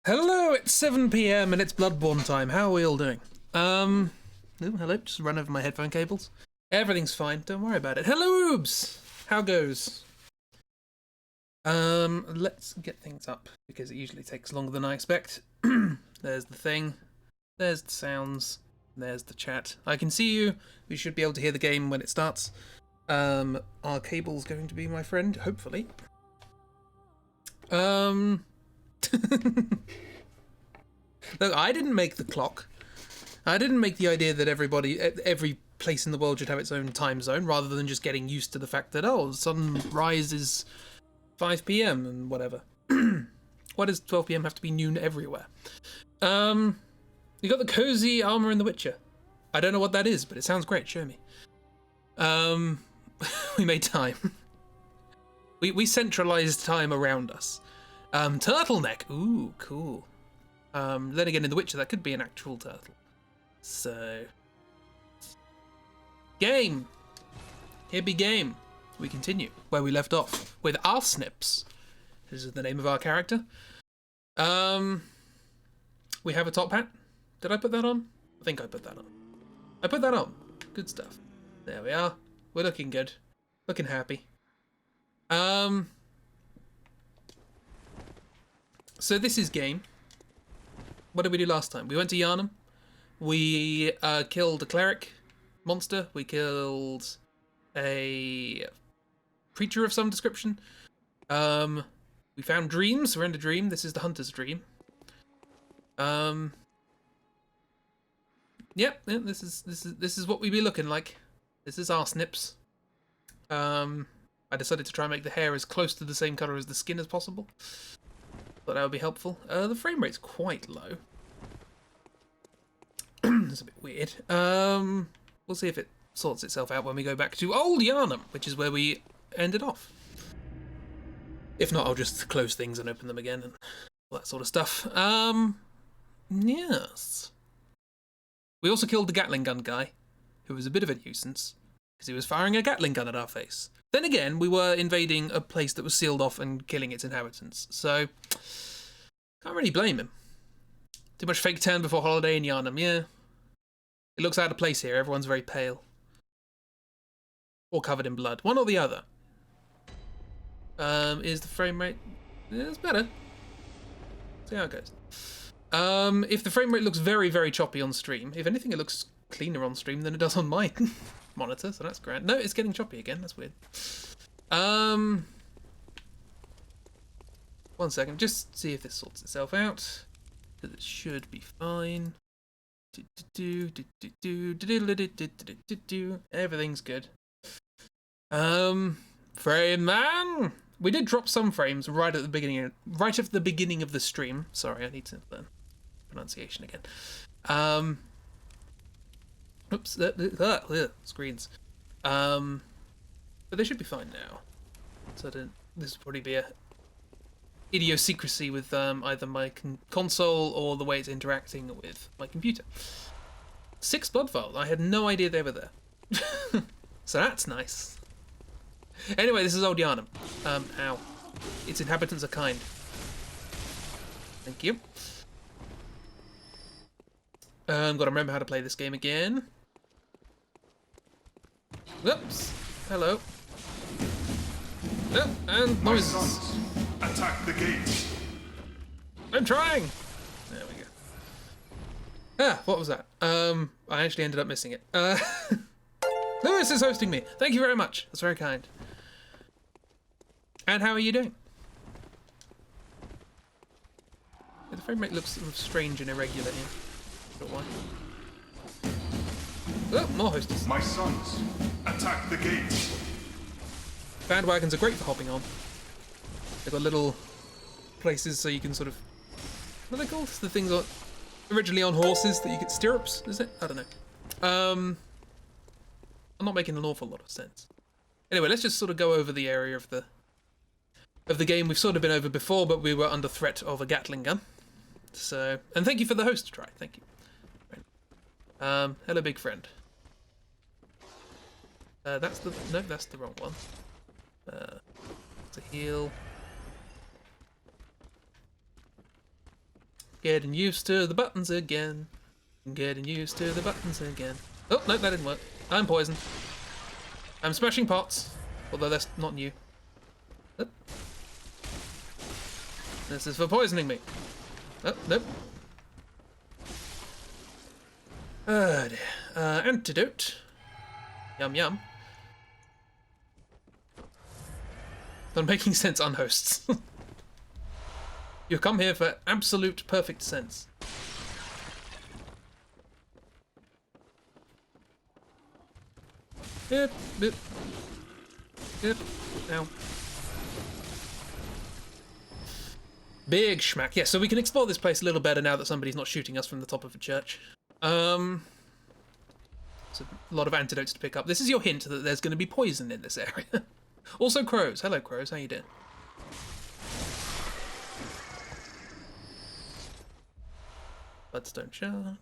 Hello, it's 7 p.m. and it's Bloodborne time. How are we all doing? Oh, hello, just run over my headphone cables. Everything's fine, don't worry about it. Hello, Oobs! How goes? Let's get things up, because it usually takes longer than I expect. There's the thing, there's the sounds, there's the chat. I can see you, we should be able to hear the game when it starts. Are cables going to be my friend? Hopefully. Look, I didn't make the clock. I didn't make the idea that every place in the world should have its own time zone, rather than just getting used to the fact that, oh, sunrise is 5 p.m. and whatever. Why does 12 p.m. have to be noon everywhere? You got the cozy armor in The Witcher. I don't know what that is, but it sounds great. Show me. We made time. We centralized time around us. Turtleneck. Ooh, cool. Then again, in The Witcher, that could be an actual turtle. So, game. Here be game. We continue where we left off with Arse. This is the name of our character. We have a top hat. Did I put that on? I think I put that on. I put that on. Good stuff. There we are. We're looking good. Looking happy. So this is game. What did we do last time? We went to Yharnam. We killed a cleric monster. We killed a creature of some description. We found dreams. We're in a dream. This is the hunter's dream. Yep. Yeah, this is what we be looking like. This is our snips. I decided to try and make the hair as close to the same color as the skin as possible. Thought that would be helpful. The frame rate's quite low. It's a bit weird. We'll see if it sorts itself out when we go back to old Yharnam, which is where we ended off. If not, I'll just close things and open them again and all that sort of stuff. Yes. We also killed the Gatling gun guy, who was a bit of a nuisance, because he was firing a Gatling gun at our face. Then again, we were invading a place that was sealed off and killing its inhabitants, so can't really blame him. Too much fake tan before holiday in Yharnam, yeah. It looks out of place here, everyone's very pale. Or covered in blood, one or the other. Is the frame rate... Yeah, it's better. See how it goes. If the frame rate looks very, very choppy on stream, if anything it looks cleaner on stream than it does on my monitor, so that's grand. No, it's getting choppy again, that's weird. 1 second, just see if this sorts itself out. Because it should be fine. Everything's good. Frame man! We did drop some frames right at the beginning of the stream. Sorry, I need to learn pronunciation again. Oops, screens. But they should be fine now. So this will probably be a idiosyncrasy with either my console or the way it's interacting with my computer. 6 blood vials. I had no idea they were there. So that's nice. Anyway, this is old Yharnam. Ow. Its inhabitants are kind. Thank you. Gotta remember how to play this game again. Whoops. Hello. Oh, and noises. My sons, attack the gates. I'm trying. There we go. Ah, what was that? I actually ended up missing it. Lewis is hosting me. Thank you very much. That's very kind. And how are you doing? Yeah, the frame rate looks sort of strange and irregular here. Not sure why. Oh, more hostess. My sons, attack the gates. Bandwagons are great for hopping on. They've got little places so you can sort of... What are they called? The things are originally on horses that you get stirrups, is it? I don't know. I'm not making an awful lot of sense. Anyway, let's just sort of go over the area of the game we've sort of been over before, but we were under threat of a Gatling gun. So, and thank you for the host try. Thank you. Hello, big friend. That's the wrong one. To heal. Getting used to the buttons again. Getting used to the buttons again. Oh, no, that didn't work. I'm poisoned. I'm smashing pots, although that's not new. Oh. This is for poisoning me. Oh, nope. Oh dear. Antidote. Yum yum. Not making sense on hosts. You come here for absolute perfect sense. Yep, yep. Yep. Ow. Big schmack. Yeah, so we can explore this place a little better now that somebody's not shooting us from the top of a church. So a lot of antidotes to pick up. This is your hint that there's going to be poison in this area. Also crows. Hello crows, how you doing? Bloodstone shard.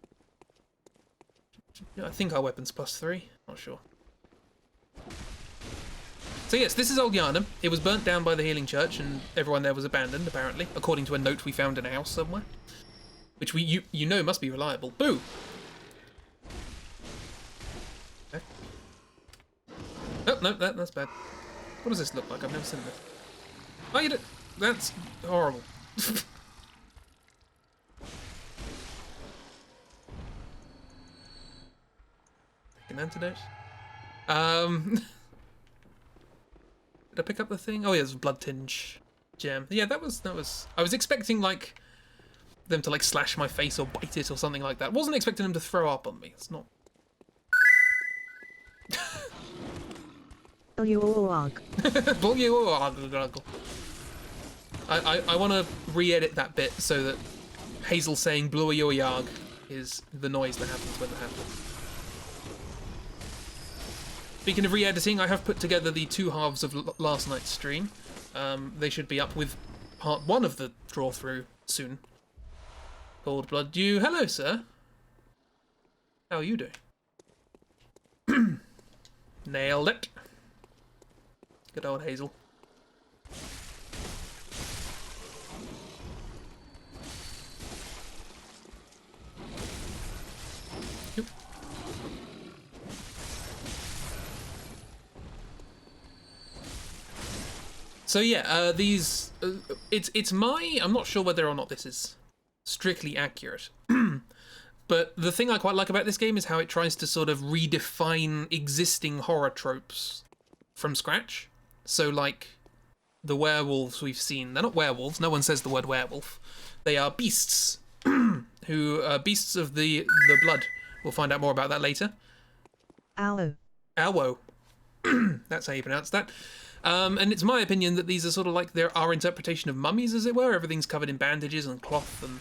I think our weapon's +3. Not sure. So yes, this is old Yharnam. It was burnt down by the healing church and everyone there was abandoned, apparently, according to a note we found in a house somewhere. Which you know must be reliable. Boo! Okay. Oh, no, that's bad. What does this look like? I've never seen this. Oh, you don't... That's horrible. An antidote. Did I pick up the thing? Oh yeah, there's a blood tinge gem. Yeah, that was. I was expecting like them to like slash my face or bite it or something like that. Wasn't expecting them to throw up on me. It's not. I want to re-edit that bit so that Hazel saying "Blue your yarg" is the noise that happens when that happens. Speaking of re-editing, I have put together the two halves of last night's stream. They should be up with part 1 of the draw-through soon. Called Blood Dew. Hello, sir. How are you doing? Nailed it. Good old Hazel. So yeah, these it's my I'm not sure whether or not this is strictly accurate. But the thing I quite like about this game is how it tries to sort of redefine existing horror tropes from scratch. So like the werewolves we've seen, they're not werewolves, no one says the word werewolf. They are beasts who are beasts of the blood. We'll find out more about that later. Owo. Owo. That's how you pronounce that. And it's my opinion that these are sort of like our interpretation of mummies, as it were. Everything's covered in bandages and cloth, and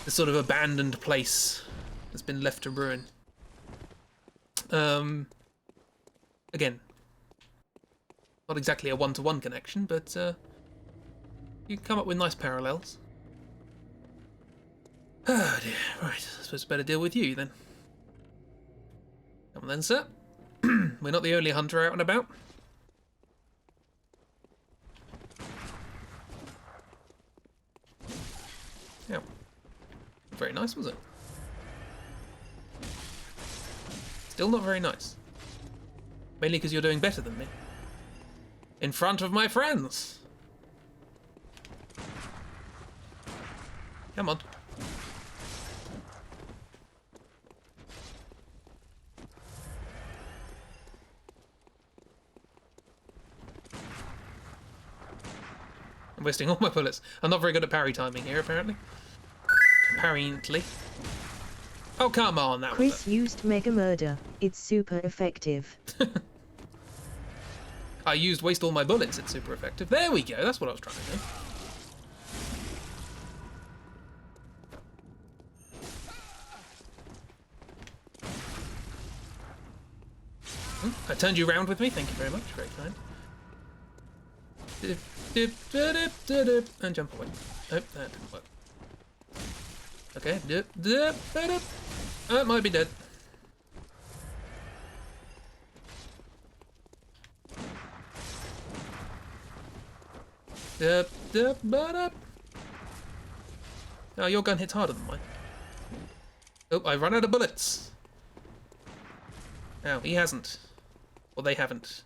this sort of abandoned place that's been left to ruin. Again, not exactly a one-to-one connection, but you can come up with nice parallels. Oh dear, right, I suppose I better deal with you then. Come on then, sir. We're not the only hunter out and about. Yeah. Very nice, was it? Still not very nice. Mainly because you're doing better than me. In front of my friends. Come on. I'm wasting all my bullets. I'm not very good at parry timing here, apparently. Apparently. Oh, come on, that Chris was used Mega Murder. It's super effective. I used waste all my bullets, it's super effective. There we go, that's what I was trying to do. I turned you round with me, thank you very much, very kind. Dip, dip, dip, dip, dip, and jump away. Oh, that didn't work. Okay, dip, dip, dip. Oh, it might be dead. Dip, dip, dip. Oh, your gun hits harder than mine. Oh, I've run out of bullets. Oh, he hasn't. Or they haven't.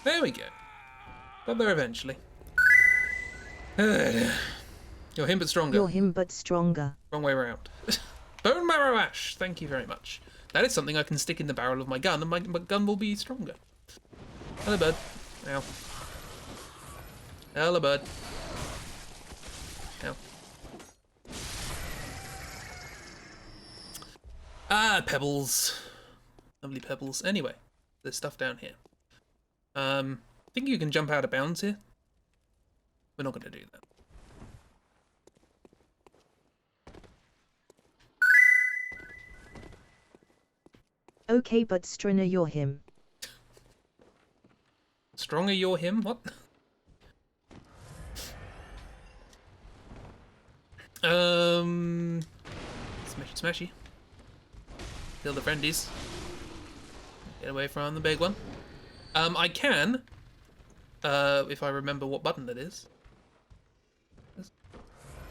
There we go. Got there eventually. You're him but stronger. You're him but stronger. Wrong way around. Bone marrow ash. Thank you very much. That is something I can stick in the barrel of my gun, and my gun will be stronger. Hello, bud. Ow. Hello, bud. Ow. Ah, pebbles. Lovely pebbles. Anyway, there's stuff down here. I think you can jump out of bounds here. We're not going to do that. Okay, but Striner, you're him. Stronger, you're him? What? Smashy, smashy. Kill the friendies. Get away from the big one. I can, if I remember what button it is.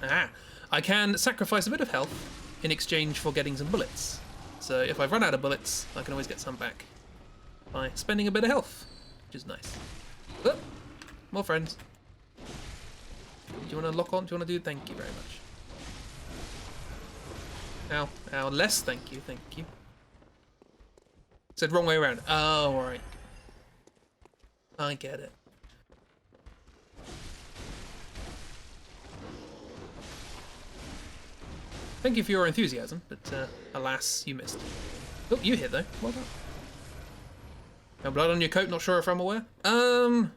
Ah, I can sacrifice a bit of health in exchange for getting some bullets. So if I've run out of bullets, I can always get some back by spending a bit of health, which is nice. Oh, more friends. Do you want to lock on? Do you want to do? Thank you very much. Ow, ow, less thank you, thank you. Said wrong way around. Oh, alright. I get it. Thank you for your enthusiasm, but alas, you missed. Oh, you hit though. Well done. No blood on your coat, not sure if I'm aware. No,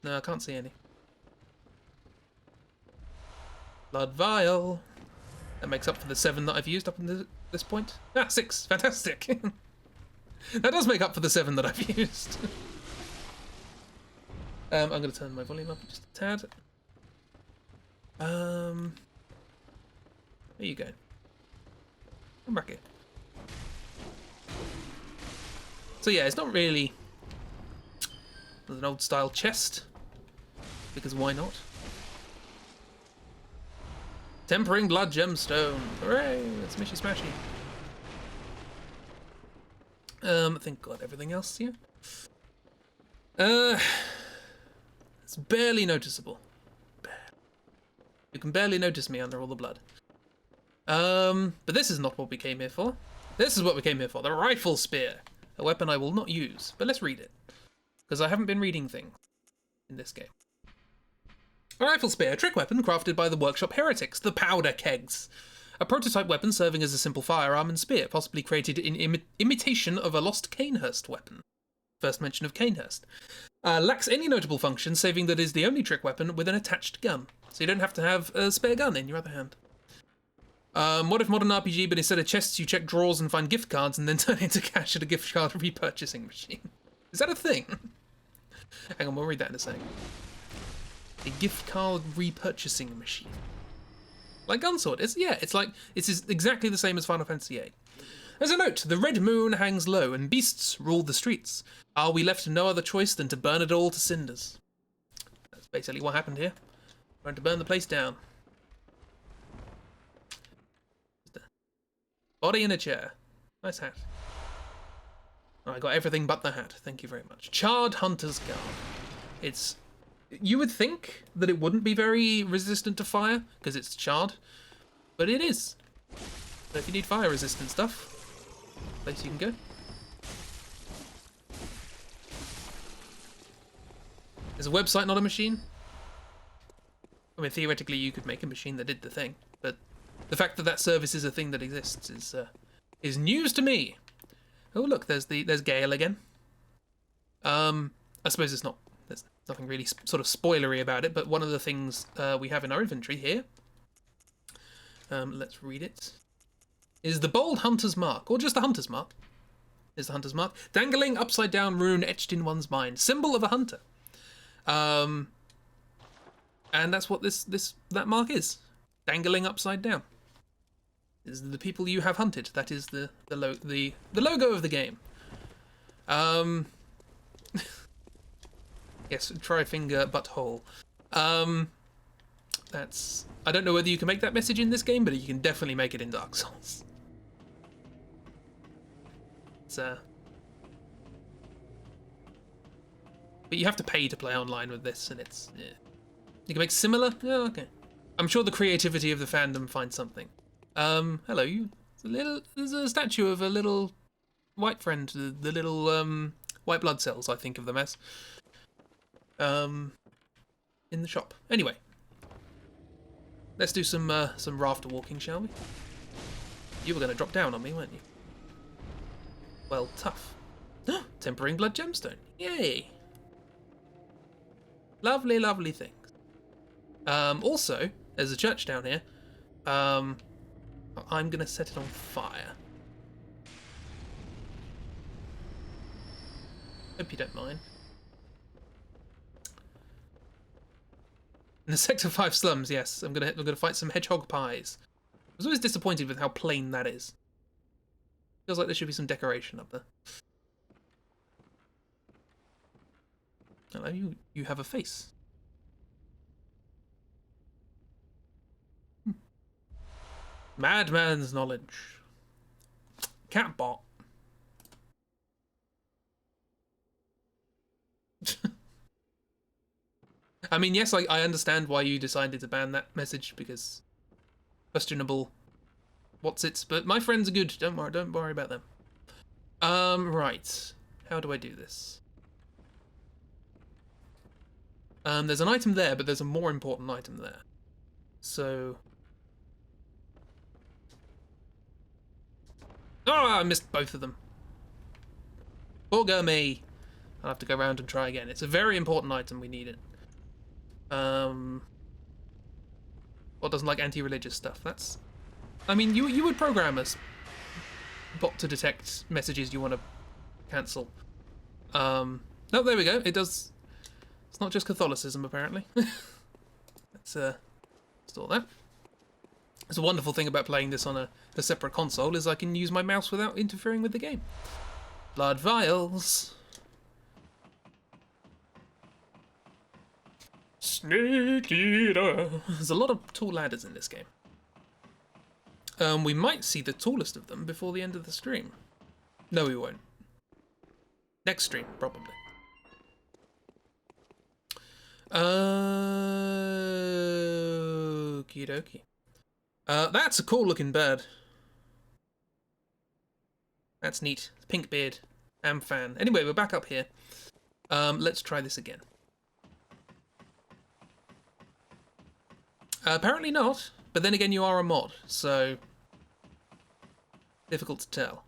I can't see any. Blood vial. That makes up for the 7 that I've used up until this point. Ah, 6. Fantastic. That does make up for the 7 that I've used. I'm going to turn my volume up just a tad. There you go. Come back here. So yeah, it's not really... There's an old style chest. Because why not? Tempering blood gemstone. Hooray! That's smishy smashy. I think got everything else here. It's barely noticeable. You can barely notice me under all the blood. But this is not what we came here for. This is what we came here for. The rifle spear. A weapon I will not use. But let's read it. Because I haven't been reading things in this game. A rifle spear, a trick weapon crafted by the workshop heretics, the powder kegs. A prototype weapon serving as a simple firearm and spear, possibly created in imitation of a lost Canehurst weapon. First mention of Canehurst. Lacks any notable function, saving that it is the only trick weapon with an attached gun. So you don't have to have a spare gun in your other hand. What if modern RPG, but instead of chests you check drawers and find gift cards and then turn into cash at a gift card repurchasing machine? Is that a thing? Hang on, we'll read that in a second. A gift card repurchasing machine. Like Gunsword. It's exactly the same as Final Fantasy VIII. As a note, the red moon hangs low and beasts rule the streets. Are we left no other choice than to burn it all to cinders? That's basically what happened here. Trying to burn the place down. Body in a chair. Nice hat. Oh, I got everything but the hat. Thank you very much. Charred Hunter's Guard. It's... You would think that it wouldn't be very resistant to fire, because it's charred, but it is. So if you need fire-resistant stuff, place you can go. Is a website not a machine? I mean, theoretically, you could make a machine that did the thing, but the fact that that service is a thing that exists is news to me. Oh, look, there's Gale again. I suppose it's not. There's nothing really sort of spoilery about it, but one of the things we have in our inventory here, let's read it, is the bold hunter's mark, or just the hunter's mark. Is the hunter's mark. Dangling upside down rune etched in one's mind. Symbol of a hunter. And that's what that mark is. Dangling upside down. Is the people you have hunted. That is the logo of the game. Yes, try finger butthole. Um, that's... I don't know whether you can make that message in this game, but you can definitely make it in Dark Souls. It's, but you have to pay to play online with this, and it's... Yeah. You can make similar? Yeah, okay. I'm sure the creativity of the fandom finds something. Hello, you. There's a statue of a little white friend, the little, white blood cells, I think of them as. In the shop. Anyway. Let's do some rafter walking, shall we? You were going to drop down on me, weren't you? Well, tough. Tempering blood gemstone. Yay! Lovely, lovely things. Also, there's a church down here. I'm going to set it on fire. Hope you don't mind. In the Sector 5 slums, yes, I'm gonna fight some hedgehog pies. I was always disappointed with how plain that is. Feels like there should be some decoration up there. Hello, you have a face. Madman's knowledge. Catbot. I mean, yes, I understand why you decided to ban that message, because questionable what's-its, but my friends are good. Don't worry about them. Right. How do I do this? There's an item there, but there's a more important item there. So... Oh, I missed both of them. Bugger me. I'll have to go around and try again. It's a very important item. We need it. What doesn't like anti-religious stuff? That's... I mean, you would program a bot to detect messages you want to cancel. No, there we go. It does... It's not just Catholicism, apparently. Let's install that. It's a wonderful thing about playing this on a separate console is I can use my mouse without interfering with the game. Blood vials. Snake Eater. There's a lot of tall ladders in this game. We might see the tallest of them before the end of the stream. No, we won't. Next stream, probably. Okie dokie. That's a cool looking bird. That's neat. Pink beard. Am fan. Anyway, we're back up here. Let's try this again. Apparently not, but then again you are a mod, so... difficult to tell.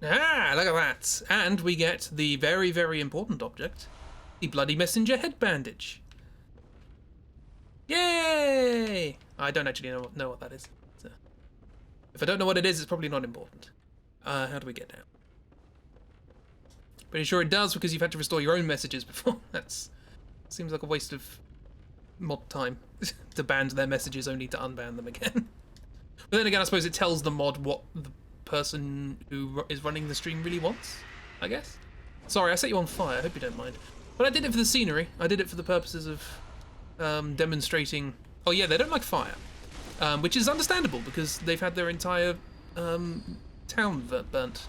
Ah, look at that. And we get the very, very important object. The Bloody Messenger head bandage. Yay! I don't actually know what that is. So, if I don't know what it is, it's probably not important. How do we get down? Pretty sure it does because you've had to restore your own messages before. That's... seems like a waste of mod time to ban their messages only to unban them again. But then again, I suppose it tells the mod what the person who is running the stream really wants, I guess. Sorry, I set you on fire, I hope you don't mind. But I did it for the scenery. I did it for the purposes of demonstrating... Oh yeah, they don't like fire. Which is understandable, because they've had their entire town burnt.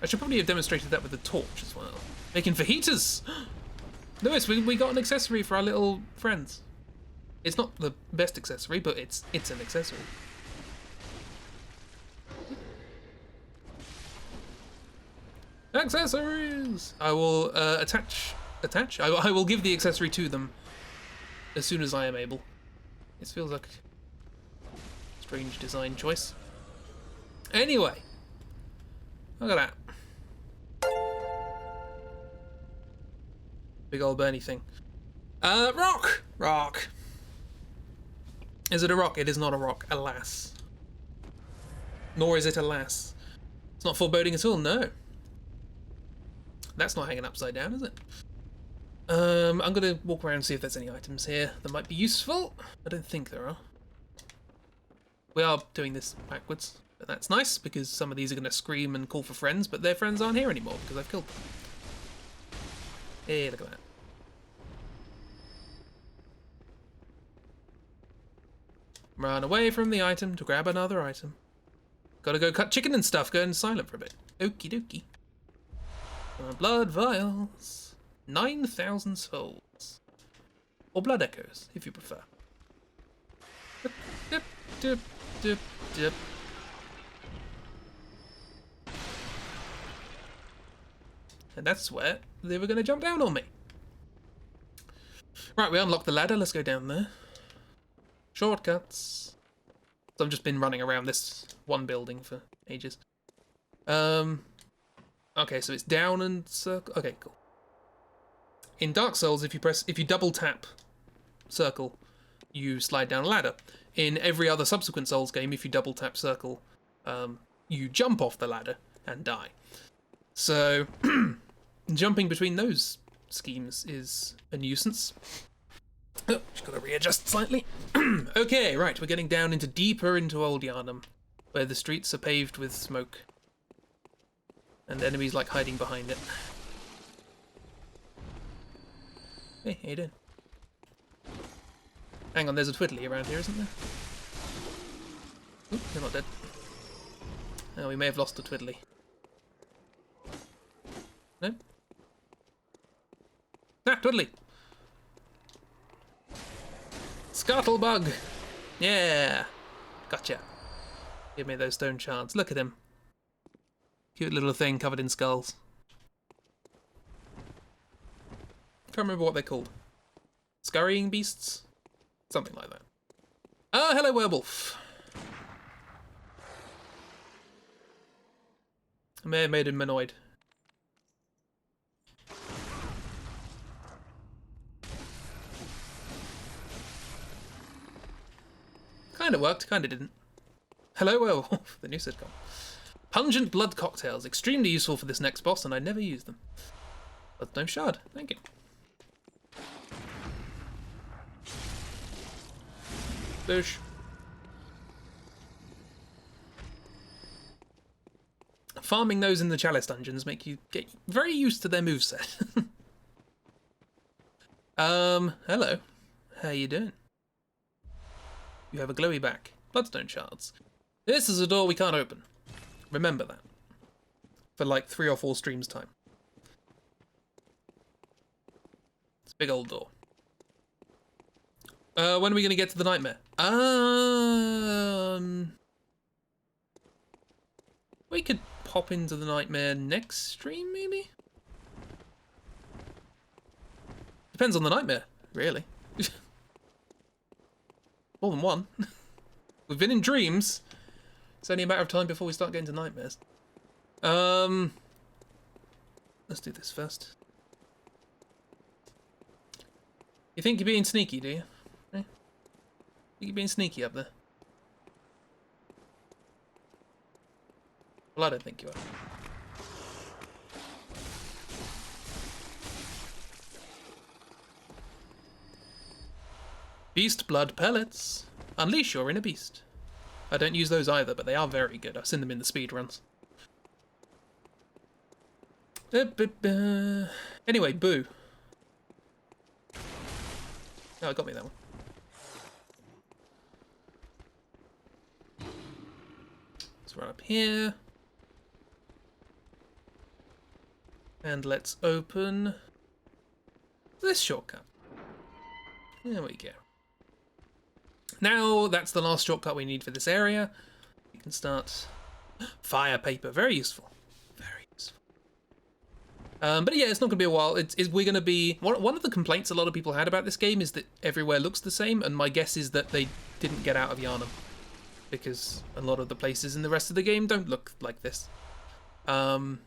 I should probably have demonstrated that with a torch as well. Making fajitas! Lewis, we got an accessory for our little friends. It's not the best accessory, but it's an accessory. Accessories! I will attach. I will give the accessory to them as soon as I am able. This feels like a strange design choice. Anyway, look at that. Big old Bernie thing. Rock! Rock. Is it a rock? It is not a rock, alas. Nor is it, alas. It's not foreboding at all, no. That's not hanging upside down, is it? I'm going to walk around and see if there's any items here that might be useful. I don't think there are. We are doing this backwards, but that's nice, because some of these are going to scream and call for friends, but their friends aren't here anymore, because I've killed them. Hey, look at that. Run away from the item to grab another item. Gotta go cut chicken and stuff, going silent for a bit. Okie dokie. Blood vials. 9,000 souls. Or blood echoes, if you prefer. Dip, dip, dip, dip, dip. And that's where they were going to jump down on me. Right, we unlocked the ladder. Let's go down there. Shortcuts. So I've just been running around this one building for ages. Okay, so it's down and circle. Okay, cool. In Dark Souls, if you double tap circle, you slide down a ladder. In every other subsequent Souls game, if you double tap circle, you jump off the ladder and die. So jumping between those schemes is a nuisance. Oh, just gotta readjust slightly. Okay, right, we're getting down deeper into Old Yharnam, where the streets are paved with smoke. And enemies like hiding behind it. Hey, how you doing? Hang on, there's a twiddly around here, isn't there? Oop, they're not dead. Oh, we may have lost a twiddly. No? Ah, twiddly! Scuttlebug! Yeah! Gotcha. Give me those stone shards. Look at him. Cute little thing covered in skulls. Can't remember what they're called. Scurrying beasts? Something like that. Ah, hello, werewolf. I may have made him annoyed. Kinda worked, kinda didn't. Hello, werewolf, the new sitcom. Pungent blood cocktails, extremely useful for this next boss, and I never use them. Bloodstone shard, thank you. Boosh. Farming those in the chalice dungeons make you get very used to their moveset. Hello. How you doing? You have a glowy back. Bloodstone shards. This is a door we can't open. Remember that. For like 3 or 4 streams time. It's a big old door. When are we going to get to the nightmare? We could pop into the nightmare next stream, maybe? Depends on the nightmare, really. More than one. We've been in dreams. It's only a matter of time before we start getting to nightmares. Let's do this first. You think you're being sneaky, do you? Eh? Think you're being sneaky up there? Well, I don't think you are. Beast blood pellets. Unleash your inner beast. I don't use those either, but they are very good. I've seen them in the speedruns. Anyway, boo. Oh, it got me that one. Let's run up here. And let's open this shortcut. There we go. Now that's the last shortcut we need for this area. We can start fire paper. Very useful. Very useful. But yeah, it's not going to be a while. We're going to be... One of the complaints a lot of people had about this game is that everywhere looks the same, and my guess is that they didn't get out of Yharnam, because a lot of the places in the rest of the game don't look like this. But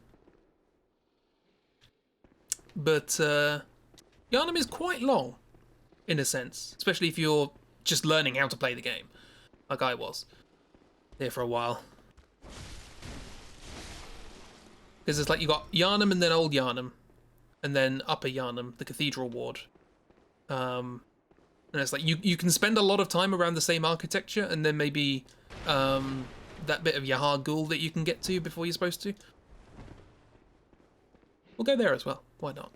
Yharnam is quite long, in a sense, especially if you're just learning how to play the game, like I was, here for a while. Because it's like you got Yharnam and then Old Yharnam, and then Upper Yharnam, the Cathedral Ward. And it's like you can spend a lot of time around the same architecture, and then maybe that bit of Yahar Ghul that you can get to before you're supposed to. We'll go there as well. Why not?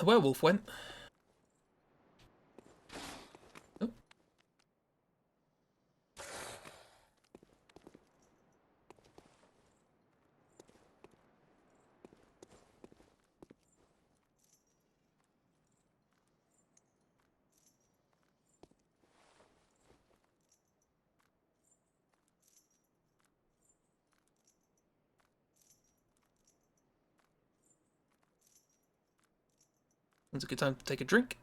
Werewolf went. Oh. It's a good time to take a drink.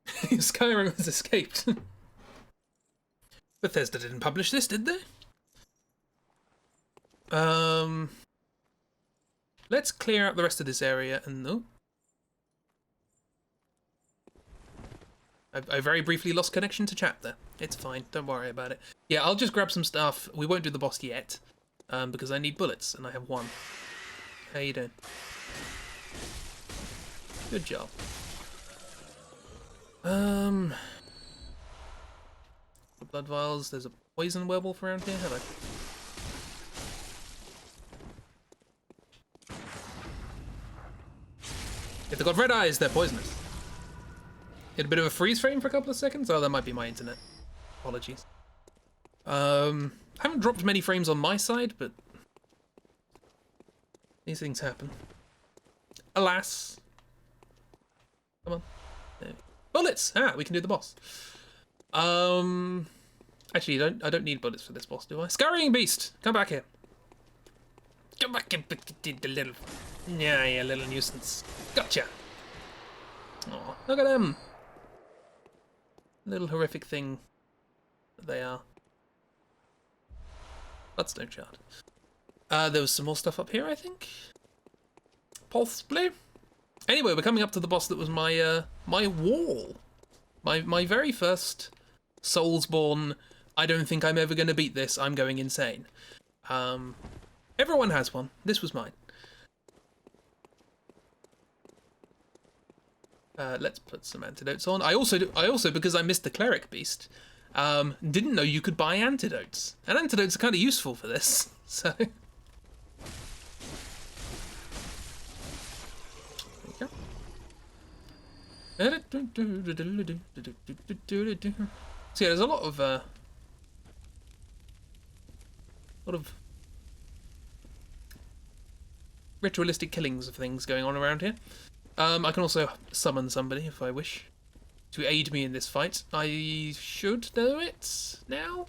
Skyrim has escaped. Bethesda didn't publish this, did they? Let's clear out the rest of this area and no. I very briefly lost connection to chat there. It's fine, don't worry about it. Yeah, I'll just grab some stuff. We won't do the boss yet. Because I need bullets, and I have one. How you doing? Good job. The blood vials. There's a poison werewolf around here. Hello. If they've got red eyes, they're poisonous. Hit a bit of a freeze frame for a couple of seconds. Oh, that might be my internet. Apologies. I haven't dropped many frames on my side, but these things happen. Alas. Come on. There. Bullets! Ah, we can do the boss. Actually, I don't need bullets for this boss, do I? Scurrying beast! Come back here. Come back here, the little... Yeah, you little nuisance. Gotcha! Oh, look at them! Little horrific thing that they are. Bloodstone shard. There was some more stuff up here, I think. Possibly. Anyway, we're coming up to the boss that was my my wall. My very first Soulsborne. I don't think I'm ever going to beat this. I'm going insane. Everyone has one. This was mine. Let's put some antidotes on. I also because I missed the cleric beast. Didn't know you could buy antidotes. And antidotes are kind of useful for this, so... There you go. So yeah, there's a lot of ritualistic killings of things going on around here. I can also summon somebody if I wish to aid me in this fight. I should know it now.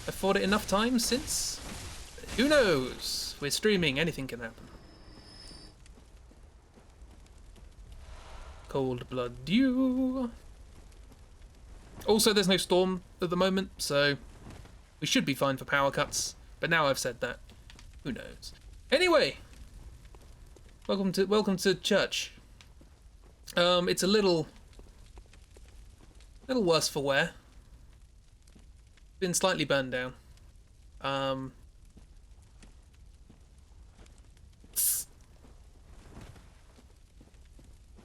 I've fought it enough times since. Who knows? We're streaming, anything can happen. Cold blood dew. Also, there's no storm at the moment, so we should be fine for power cuts. But now I've said that, who knows? Anyway, welcome to church. It's a little worse for wear. Been slightly burned down.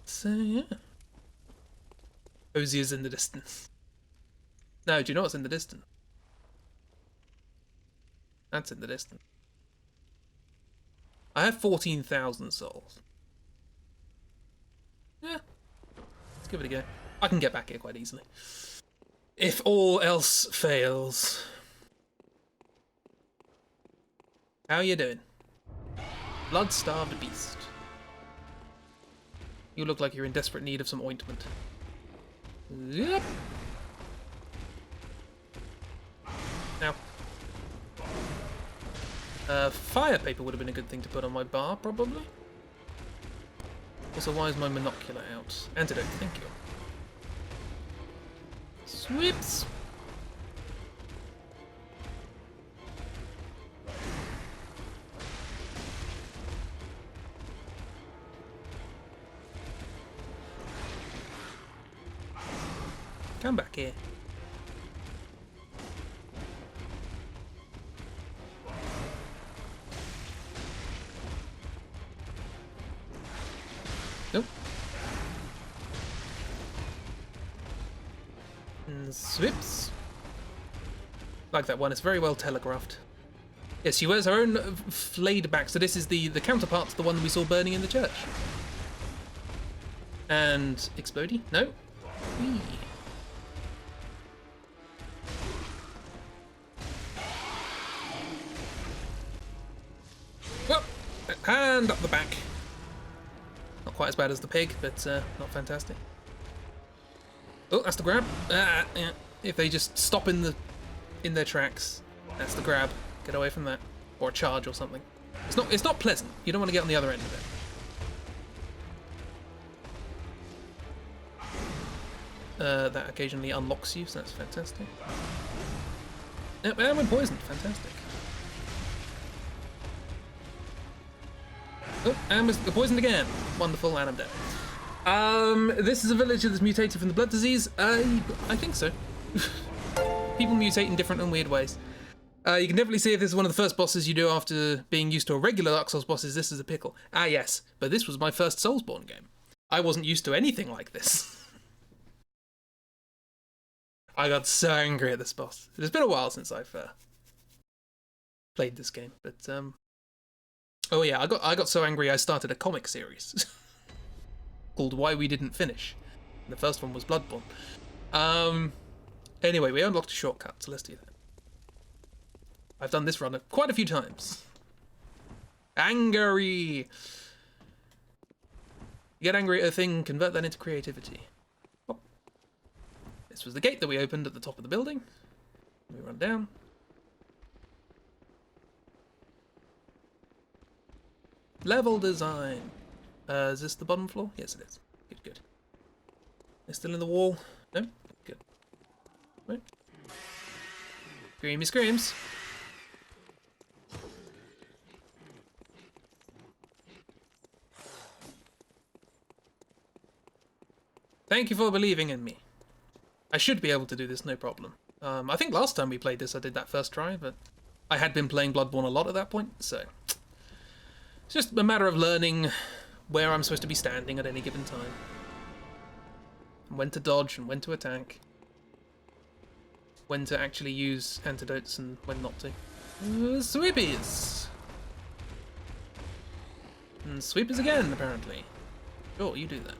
So yeah. Ozier's in the distance. No, do you know what's in the distance? That's in the distance. I have 14,000 souls. Yeah. Let's give it a go. I can get back here quite easily. If all else fails. How you doing? Blood-starved beast. You look like you're in desperate need of some ointment. Yep. Now. Fire paper would have been a good thing to put on my bar, probably. Also, why is my monocular out? Antidote, thank you. Sweeps! Come back here. Nope. And swips. Like that one, it's very well telegraphed. Yes, she wears her own flayed back, so this is the counterpart to the one we saw burning in the church. And explodey? No? Whee. Well, and up the back. Not quite as bad as the pig, but not fantastic. Oh, that's the grab. Yeah. If they just stop in their tracks, that's the grab. Get away from that, or a charge or something. It's not pleasant. You don't want to get on the other end of it. That occasionally unlocks you, so that's fantastic. And we're poisoned. Fantastic. Oh, and we're poisoned again. Wonderful, and I'm dead. This is a villager that's mutated from the blood disease. I think so. People mutate in different and weird ways. You can definitely see if this is one of the first bosses you do after being used to a regular Dark Souls bosses. This is a pickle. Ah, yes, but this was my first Soulsborne game. I wasn't used to anything like this. I got so angry at this boss. It's been a while since I've played this game, but oh yeah, I got so angry I started a comic series called Why We Didn't Finish. And the first one was Bloodborne. Anyway, we unlocked a shortcut, so let's do that. I've done this run quite a few times. Angry! You get angry at a thing, convert that into creativity. Oh. This was the gate that we opened at the top of the building. We run down. Level design. Is this the bottom floor? Yes, it is. Good, good. It's still in the wall. No? Good. Right. Screamy screams. Thank you for believing in me. I should be able to do this, no problem. I think last time we played this I did that first try, but I had been playing Bloodborne a lot at that point, so... It's just a matter of learning where I'm supposed to be standing at any given time. And when to dodge and when to attack. When to actually use antidotes and when not to. Sweepies! And sweepers again, apparently. Sure, you do that.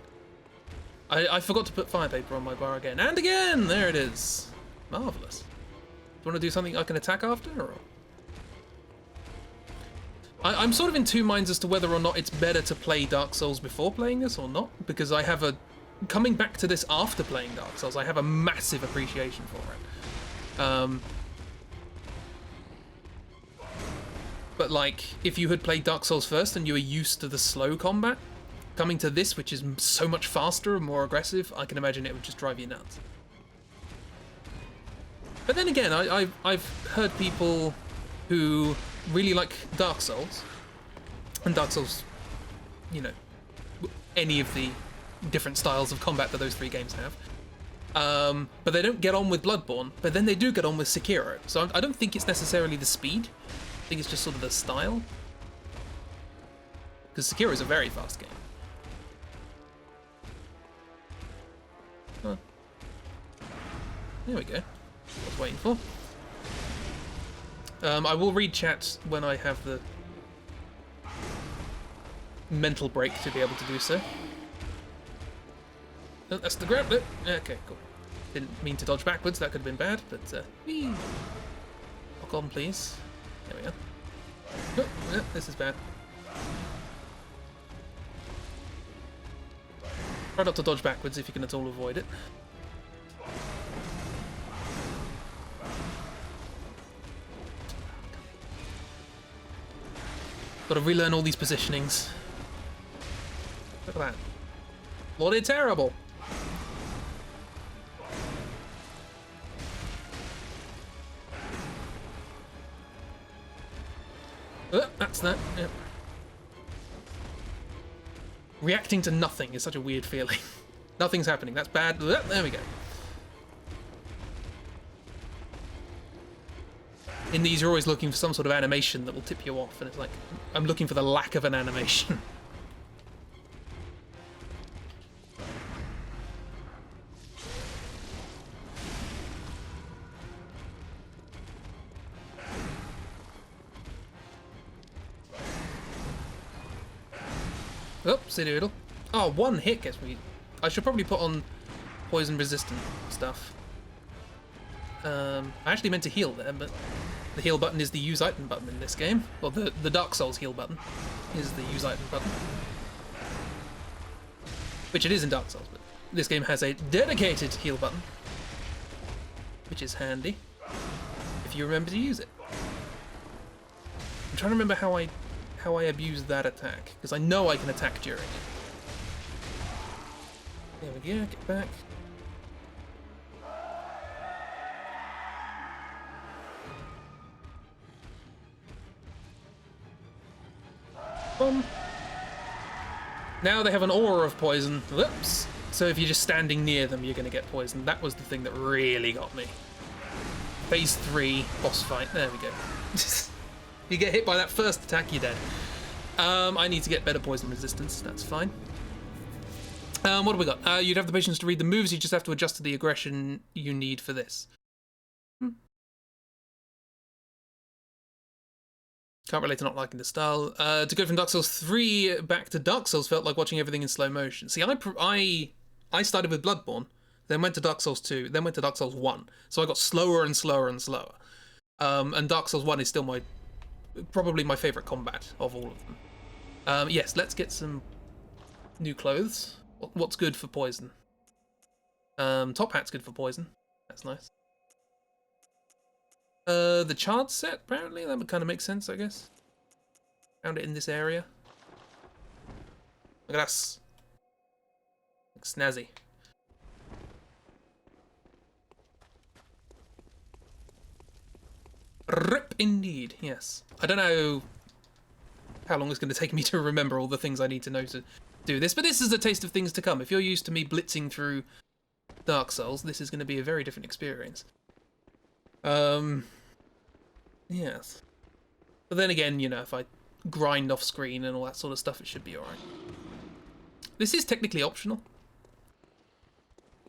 I forgot to put fire paper on my bar again. And again! There it is. Marvellous. Do you want to do something I can attack after? Or? I'm sort of in two minds as to whether or not it's better to play Dark Souls before playing this or not. Because I have a... Coming back to this after playing Dark Souls, I have a massive appreciation for it. But like, if you had played Dark Souls first and you were used to the slow combat, coming to this, which is so much faster and more aggressive, I can imagine it would just drive you nuts. But then again, I've heard people who really like Dark Souls, and Dark Souls, you know, any of the different styles of combat that those three games have, but they don't get on with Bloodborne, but then they do get on with Sekiro. So I don't think it's necessarily the speed, I think it's just sort of the style. Because Sekiro is a very fast game. Huh. There we go. What I was waiting for. I will read chat when I have the mental break to be able to do so. Oh, that's the grab. No. Okay, cool. Didn't mean to dodge backwards, that could have been bad, but whee. Lock on, please. There we go. Oh, yeah, this is bad. Try not to dodge backwards if you can at all avoid it. Got to relearn all these positionings. Look at that. Bloody terrible. That's that. Yep. Reacting to nothing is such a weird feeling. Nothing's happening. That's bad. There we go. In these, you're always looking for some sort of animation that will tip you off, and it's like, I'm looking for the lack of an animation. Oh, see doodle. Oh, one hit gets me. I should probably put on poison resistant stuff. I actually meant to heal there, but the heal button is the use item button in this game. Well, the Dark Souls heal button is the use item button. Which it is in Dark Souls, but this game has a dedicated heal button. Which is handy, if you remember to use it. I'm trying to remember how I abuse that attack, because I know I can attack during it. There we go, get back. Boom. Now they have an aura of poison. Whoops. So if you're just standing near them, you're going to get poisoned. That was the thing that really got me. Phase 3, boss fight. There we go. You get hit by that first attack, you're dead. I need to get better poison resistance. That's fine. What have we got? You'd have the patience to read the moves. You just have to adjust to the aggression you need for this. Can't relate to not liking the style. To go from Dark Souls 3 back to Dark Souls felt like watching everything in slow motion. See, I started with Bloodborne, then went to Dark Souls 2, then went to Dark Souls 1. So I got slower and slower and slower. And Dark Souls 1 is still probably my favourite combat of all of them. Yes, let's get some new clothes. What's good for poison? Top hat's good for poison. That's nice. The charred set, apparently. That would kind of make sense, I guess. Found it in this area. Look at us. Looks snazzy. Rip indeed, yes. I don't know how long it's going to take me to remember all the things I need to know to do this, but this is a taste of things to come. If you're used to me blitzing through Dark Souls, this is going to be a very different experience. Yes. But then again, you know, if I grind off screen and all that sort of stuff, it should be alright. This is technically optional.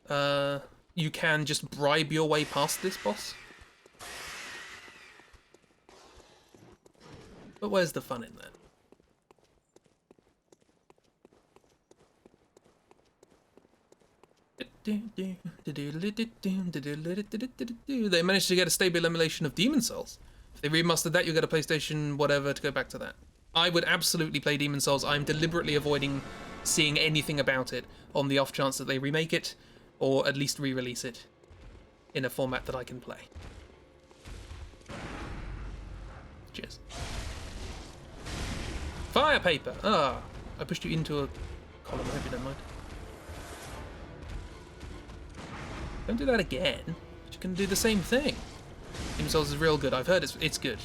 You can just bribe your way past this boss. But where's the fun in that? They managed to get a stable emulation of Demon Souls. If they remastered that, you'll get a PlayStation whatever to go back to that. I would absolutely play Demon Souls. I'm deliberately avoiding seeing anything about it on the off chance that they remake it, or at least re-release it in a format that I can play. Cheers. Fire paper! Ah, I pushed you into a column, I hope you don't mind. Don't do that again. You can do the same thing. Demon Souls is real good. I've heard it's good.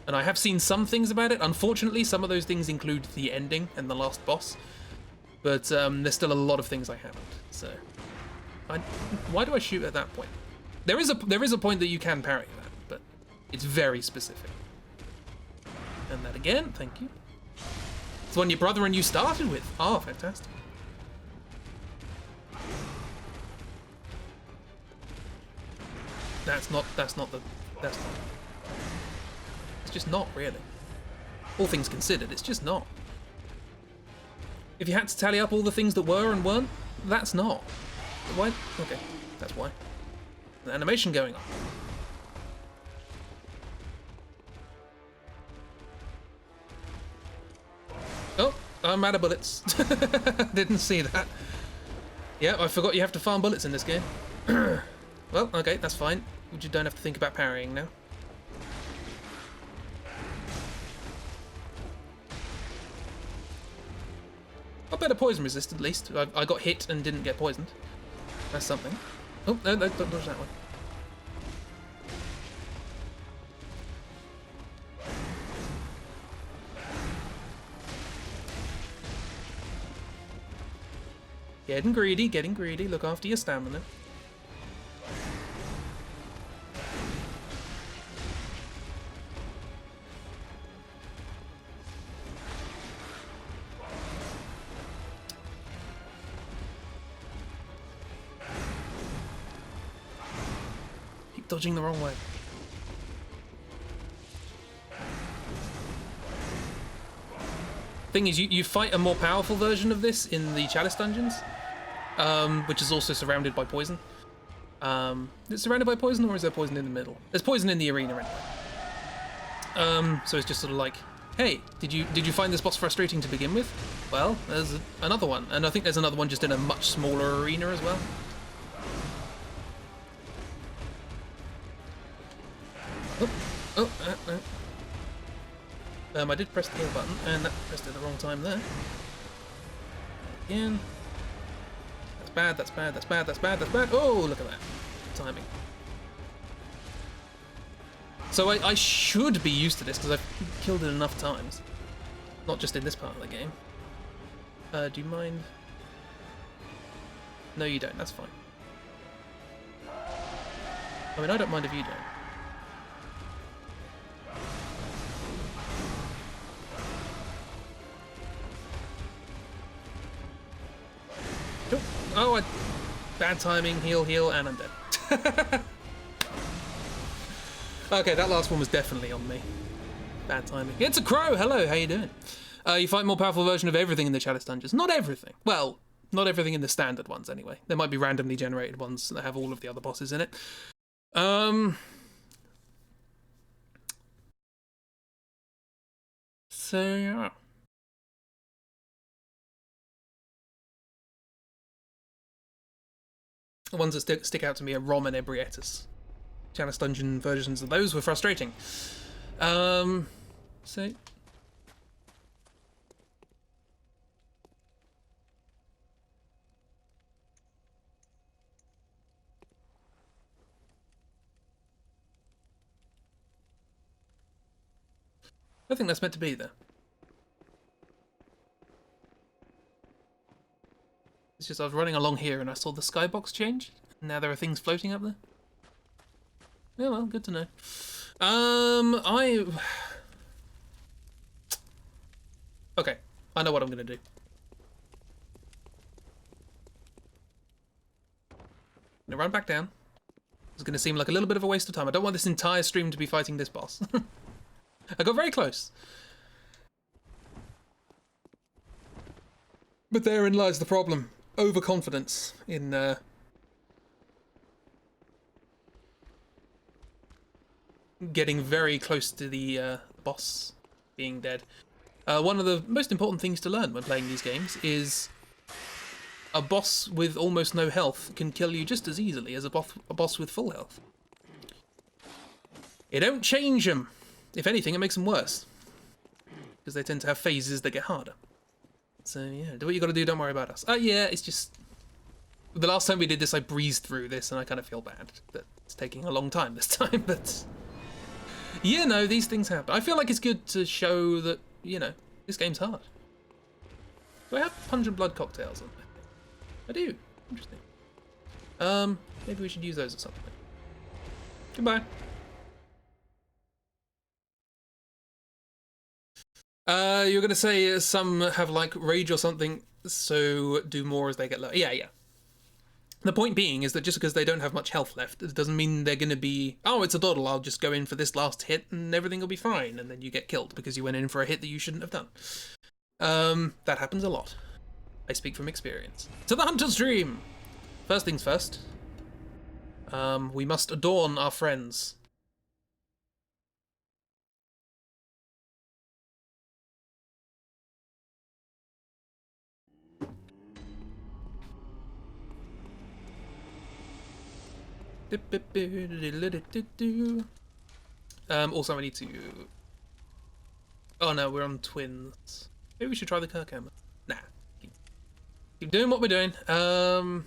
And I have seen some things about it. Unfortunately, some of those things include the ending and the last boss. But there's still a lot of things I haven't. So, why do I shoot at that point? There is a point that you can parry that, but it's very specific. And that again, thank you. It's the one your brother and you started with. Oh, fantastic. That's not. It's just not, really. All things considered, it's just not. If you had to tally up all the things that were and weren't, that's not. Why? Okay, that's why. The animation going on. Oh, I'm out of bullets. Didn't see that. Yeah, I forgot you have to farm bullets in this game. Well, okay, that's fine. You don't have to think about parrying now. Got better poison resist, at least. I got hit and didn't get poisoned. That's something. Oh, no, don't dodge that one. Getting greedy, getting greedy. Look after your stamina. Keep dodging the wrong way. Thing is, you fight a more powerful version of this in the Chalice dungeons, which is also surrounded by poison. Is it surrounded by poison, or is there poison in the middle? There's poison in the arena anyway. So it's just sort of like, hey, did you find this boss frustrating to begin with? Well, there's another one, and I think there's another one just in a much smaller arena as well. I did press the kill button, and that pressed it the wrong time there. Again. That's bad, that's bad, that's bad, that's bad, that's bad. Oh, look at that. Timing. So I should be used to this, because I've killed it enough times. Not just in this part of the game. Do you mind? No, you don't, that's fine. I mean, I don't mind if you don't. Oh, bad timing, heal, and I'm dead. Okay, that last one was definitely on me. Bad timing. It's a crow! Hello, how you doing? You fight a more powerful version of everything in the Chalice dungeons. Not everything. Well, not everything in the standard ones, anyway. There might be randomly generated ones that have all of the other bosses in it. So, yeah. The ones that stick out to me are Rom and Ebrietus. Chalice dungeon versions of those were frustrating. So... I think that's meant to be there. It's just I was running along here and I saw the skybox change. And now there are things floating up there. Yeah, well, good to know. Okay, I know what I'm gonna do. I'm gonna run back down. It's gonna seem like a little bit of a waste of time. I don't want this entire stream to be fighting this boss. I got very close. But therein lies the problem. Overconfidence in getting very close to the boss being dead. One of the most important things to learn when playing these games is a boss with almost no health can kill you just as easily as a boss with full health. It don't change them. If anything, it makes them worse. Because they tend to have phases that get harder. So yeah, do what you gotta do, don't worry about us. Yeah, it's just... The last time we did this, I breezed through this, and I kind of feel bad that it's taking a long time this time, but... You know, these things happen. I feel like it's good to show that, you know, this game's hard. Do I have pungent blood cocktails on there? I do. Interesting. Maybe we should use those or something. Goodbye. You're gonna say some have like rage or something, so do more as they get low. Yeah, yeah. The point being is that just because they don't have much health left, it doesn't mean they're gonna be, oh, it's a doddle, I'll just go in for this last hit and everything will be fine, and then you get killed because you went in for a hit that you shouldn't have done. That happens a lot. I speak from experience. To the Hunter's Dream! First things first. We must adorn our friends. Also I need to... Oh no, we're on twins. Maybe we should try the Kirk hammer. Nah. Keep doing what we're doing. Can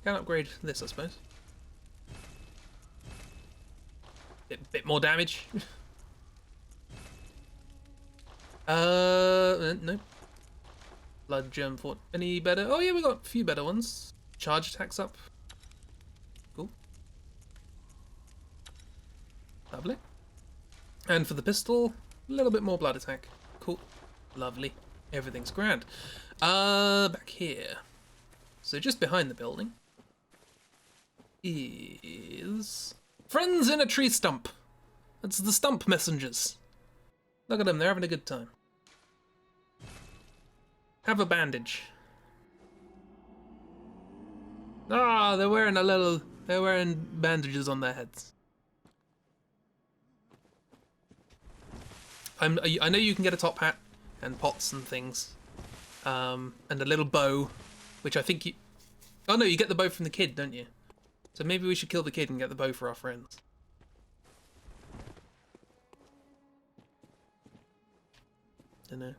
upgrade this, I suppose. Bit more damage. No. Blood gem fort. Any better? Oh yeah, we got a few better ones. Charge attacks up. Cool. Lovely. And for the pistol, a little bit more blood attack. Cool. Lovely. Everything's grand. Back here. So just behind the building is friends in a tree stump. That's the stump messengers. Look at them, they're having a good time. Have a bandage. Ah, they're wearing they're wearing bandages on their heads. I know you can get a top hat and pots and things, and a little bow, which I think you. Oh no, you get the bow from the kid, don't you? So maybe we should kill the kid and get the bow for our friends. Don't know.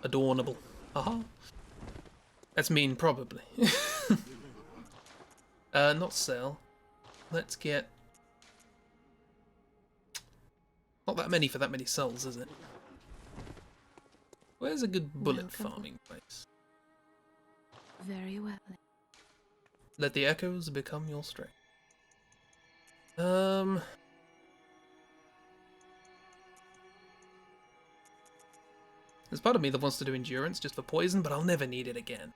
Adornable. Aha. That's mean, probably. Not sell. Let's get. Not that many for that many souls, is it? Where's a good bullet farming place? Very well. Let the echoes become your strength. There's part of me that wants to do endurance just for poison, but I'll never need it again.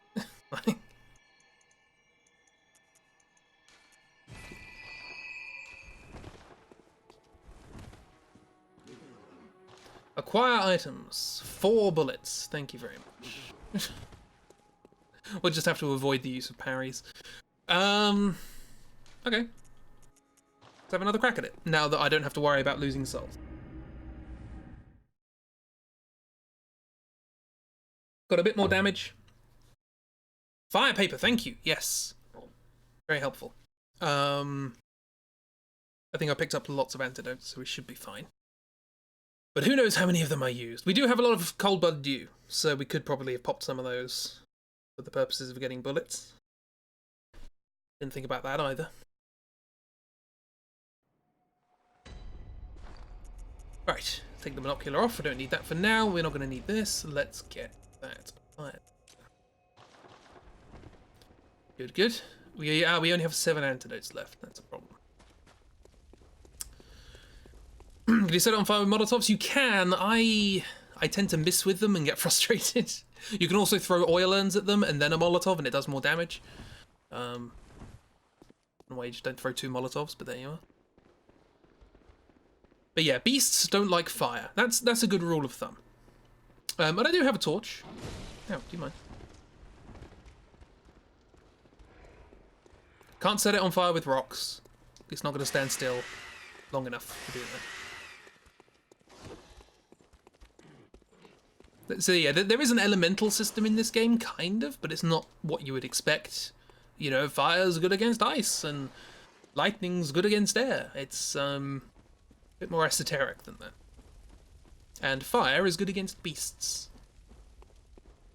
Acquire items. 4 bullets. Thank you very much. We'll just have to avoid the use of parries. Okay. Let's have another crack at it, now that I don't have to worry about losing souls. Got a bit more damage. Fire paper, thank you. Yes. Very helpful. I think I picked up lots of antidotes, so we should be fine. But who knows how many of them I used. We do have a lot of cold blood dew, so we could probably have popped some of those for the purposes of getting bullets. Didn't think about that either. Right, take the binocular off. I don't need that for now. We're not going to need this. Let's get that. Right. Good, good. We only have 7 antidotes left. That's a problem. Can you set it on fire with Molotovs? You can. I tend to miss with them and get frustrated. You can also throw oil urns at them and then a Molotov, and it does more damage. Well, you just don't throw 2 Molotovs, but there you are. But yeah, beasts don't like fire. That's a good rule of thumb. But I do have a torch. Oh, do you mind? Can't set it on fire with rocks. It's not going to stand still long enough to do that. So yeah, there is an elemental system in this game, kind of, but it's not what you would expect. You know, fire's good against ice, and lightning's good against air. It's a bit more esoteric than that. And fire is good against beasts.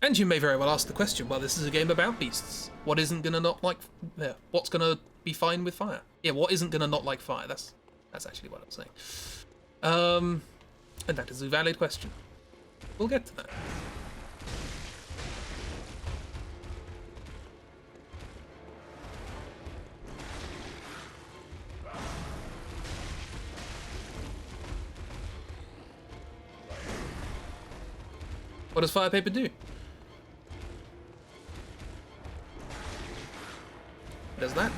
And you may very well ask the question, well, this is a game about beasts. What isn't gonna not like... Yeah, what's gonna be fine with fire? Yeah, what isn't gonna not like fire? That's actually what I'm saying. And that is a valid question. We'll get to that. What does fire paper do? What does that?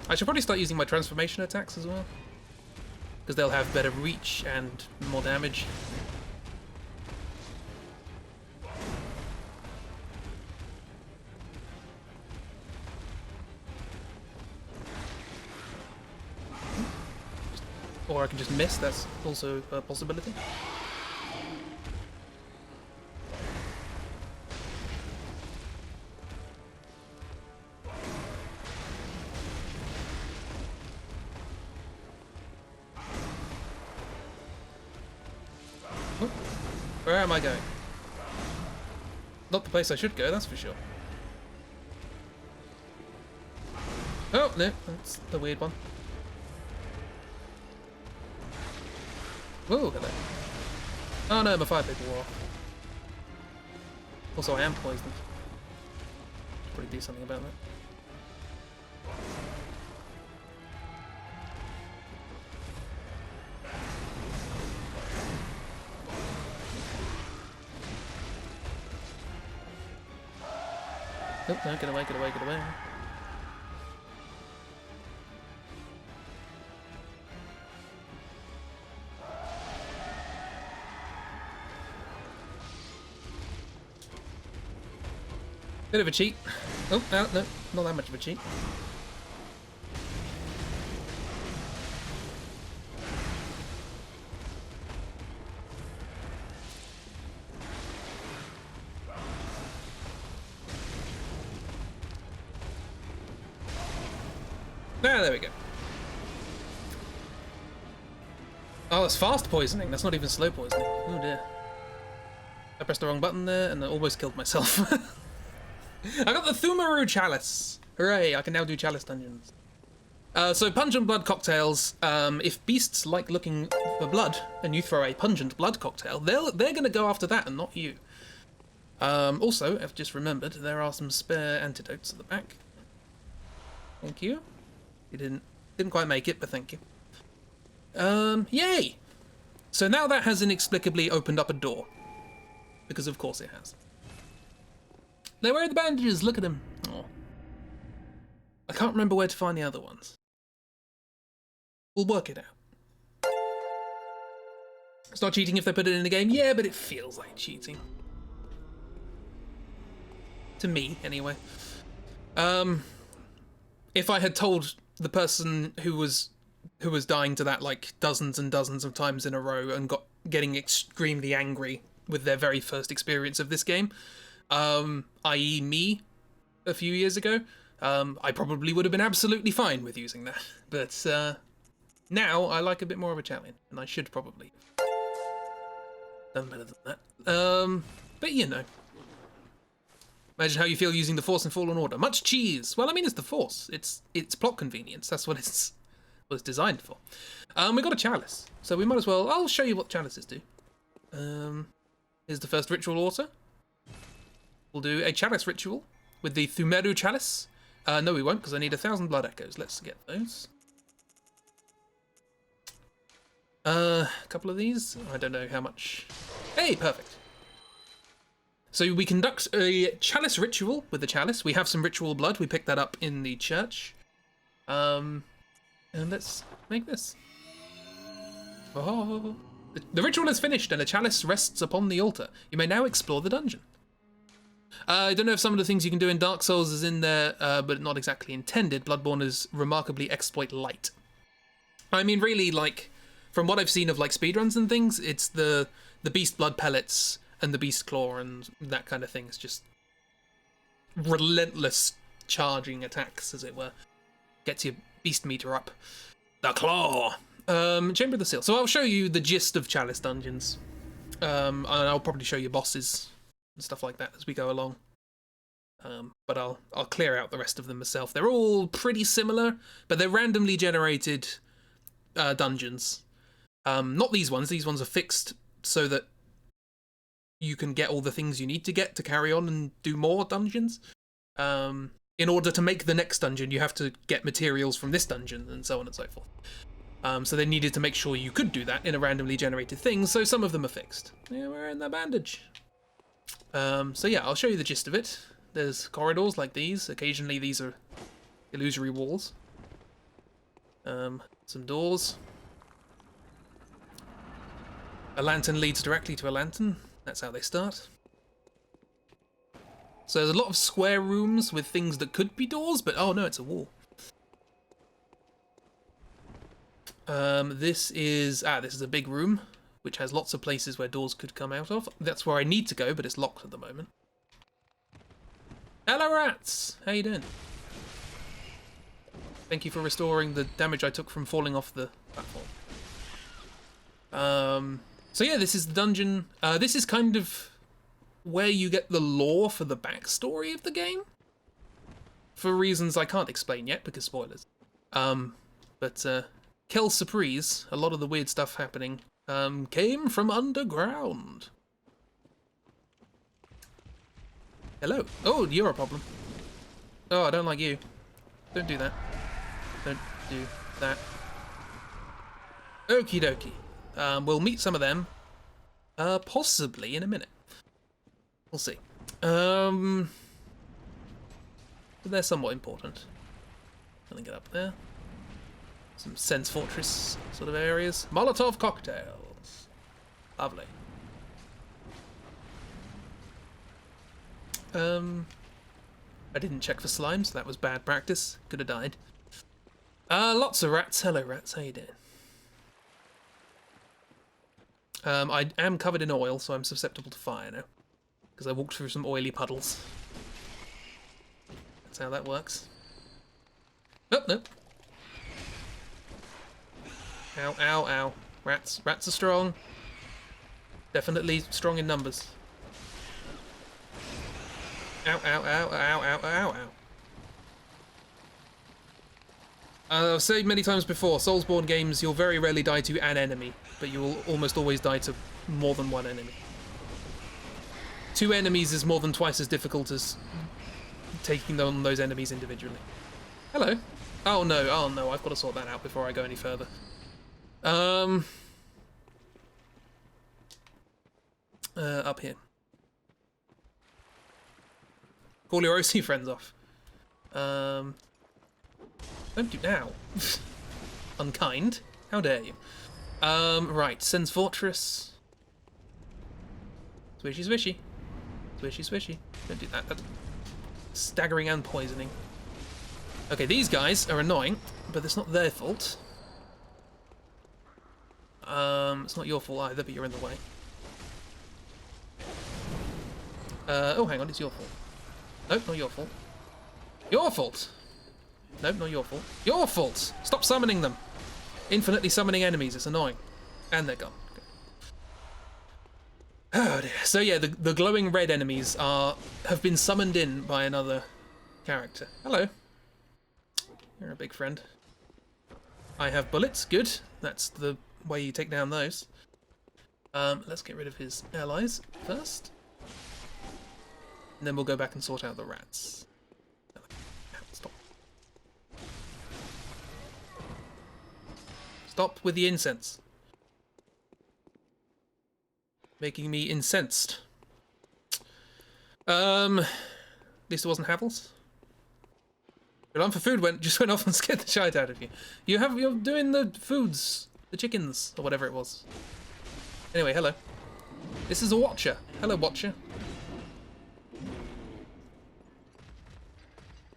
I should probably start using my transformation attacks as well, because they'll have better reach and more damage. Or I can just miss, that's also a possibility. Where am I going? Not the place I should go, that's for sure. Oh, no, that's the weird one. Whoa, hello. Oh no, my fire paper wore off. Also, I am poisoned. Should probably do something about that. Oh, no, get away, get away, get away. Bit of a cheat. Oh, no, no, not that much of a cheat. Ah, there we go. Oh, that's fast poisoning. That's not even slow poisoning. Oh dear. I pressed the wrong button there and I almost killed myself. I got the Thumaru Chalice. Hooray, I can now do Chalice dungeons. So pungent blood cocktails, if beasts like looking for blood and you throw a pungent blood cocktail, they're going to go after that and not you. Also, I've just remembered, there are some spare antidotes at the back. Thank you. You didn't quite make it, but thank you. Yay! So now that has inexplicably opened up a door. Because of course it has. They're wearing the bandages, look at them. Oh. I can't remember where to find the other ones. We'll work it out. It's not cheating if they put it in the game, yeah, but it feels like cheating. To me, anyway. If I had told the person who was dying to that like dozens and dozens of times in a row and getting extremely angry with their very first experience of this game, i.e. me a few years ago, I probably would have been absolutely fine with using that. But now I like a bit more of a challenge, and I should probably have done better than that. But you know. Imagine how you feel using the Force in Fallen Order. Much cheese. Well, I mean, it's the Force. It's plot convenience. That's what it's designed for. We got a chalice, so we might as well. I'll show you what chalices do. Here's the first ritual altar. We'll do a chalice ritual with the Thumeru chalice. No, we won't, because I need 1,000 blood echoes. Let's get those. A couple of these. I don't know how much. Hey, perfect. So we conduct a chalice ritual with the chalice. We have some ritual blood. We picked that up in the church. And let's make this. Oh. The ritual is finished and a chalice rests upon the altar. You may now explore the dungeon. I don't know if some of the things you can do in Dark Souls is in there, but not exactly intended. Bloodborne is remarkably exploit light. I mean, really, like, from what I've seen of like speedruns and things, it's the beast blood pellets and the beast claw and that kind of thing. It's just relentless charging attacks, as it were. Gets your beast meter up. The claw! Chamber of the Seal. So I'll show you the gist of Chalice dungeons. And I'll probably show you bosses and stuff like that as we go along. But I'll clear out the rest of them myself. They're all pretty similar, but they're randomly generated dungeons. Not these ones. These ones are fixed so that you can get all the things you need to get to carry on and do more dungeons. In order to make the next dungeon, you have to get materials from this dungeon and so on and so forth. So they needed to make sure you could do that in a randomly generated thing, so some of them are fixed. Yeah, we're in the bandage. So yeah, I'll show you the gist of it. There's corridors like these. Occasionally these are illusory walls. Some doors. A lantern leads directly to a lantern. That's how they start. So there's a lot of square rooms with things that could be doors, but oh no, it's a wall. This is a big room, which has lots of places where doors could come out of. That's where I need to go, but it's locked at the moment. Hello, rats! How you doing? Thank you for restoring the damage I took from falling off the platform. So yeah, this is the dungeon. This is kind of where you get the lore for the backstory of the game. For reasons I can't explain yet, because spoilers. But Kel Surprise, a lot of the weird stuff happening, came from underground. Hello. Oh, you're a problem. Oh, I don't like you. Don't do that. Don't do that. Okie dokie. We'll meet some of them, possibly in a minute. We'll see. but they're somewhat important. Gonna get up there. Some Sense Fortress sort of areas. Molotov cocktails. Lovely. I didn't check for slimes, so that was bad practice. Could have died. Lots of rats. Hello, rats. How you doing? I am covered in oil, so I'm susceptible to fire now. Because I walked through some oily puddles. That's how that works. Oh, no. Ow, ow, ow. Rats. Rats are strong. Definitely strong in numbers. Ow, ow, ow, ow, ow, ow, ow. I've said many times before, Soulsborne games, you'll very rarely die to an enemy, but you will almost always die to more than one enemy. 2 enemies is more than twice as difficult as taking on those enemies individually. Hello. Oh no, I've got to sort that out before I go any further. Up here. Call your OC friends off. Don't do now. Unkind. How dare you? Right, Sen's Fortress. Swishy swishy. Swishy swishy. Don't do that. That's staggering and poisoning. Okay, these guys are annoying, but it's not their fault. It's not your fault either, but you're in the way. Oh, hang on, it's your fault. Nope, not your fault. Your fault! Nope, not your fault. Your fault! Stop summoning them! Infinitely summoning enemies, it's annoying. And they're gone. Okay. Oh dear. So yeah, the glowing red enemies have been summoned in by another character. Hello. You're a big friend. I have bullets, good. That's the way you take down those. Let's get rid of his allies first. And then we'll go back and sort out the rats. Stop. Stop with the incense. Making me incensed. At least it wasn't Havels. Alarm for food just went off and scared the shite out of you. You're doing the foods, the chickens, or whatever it was. Anyway, hello. This is a watcher. Hello, watcher.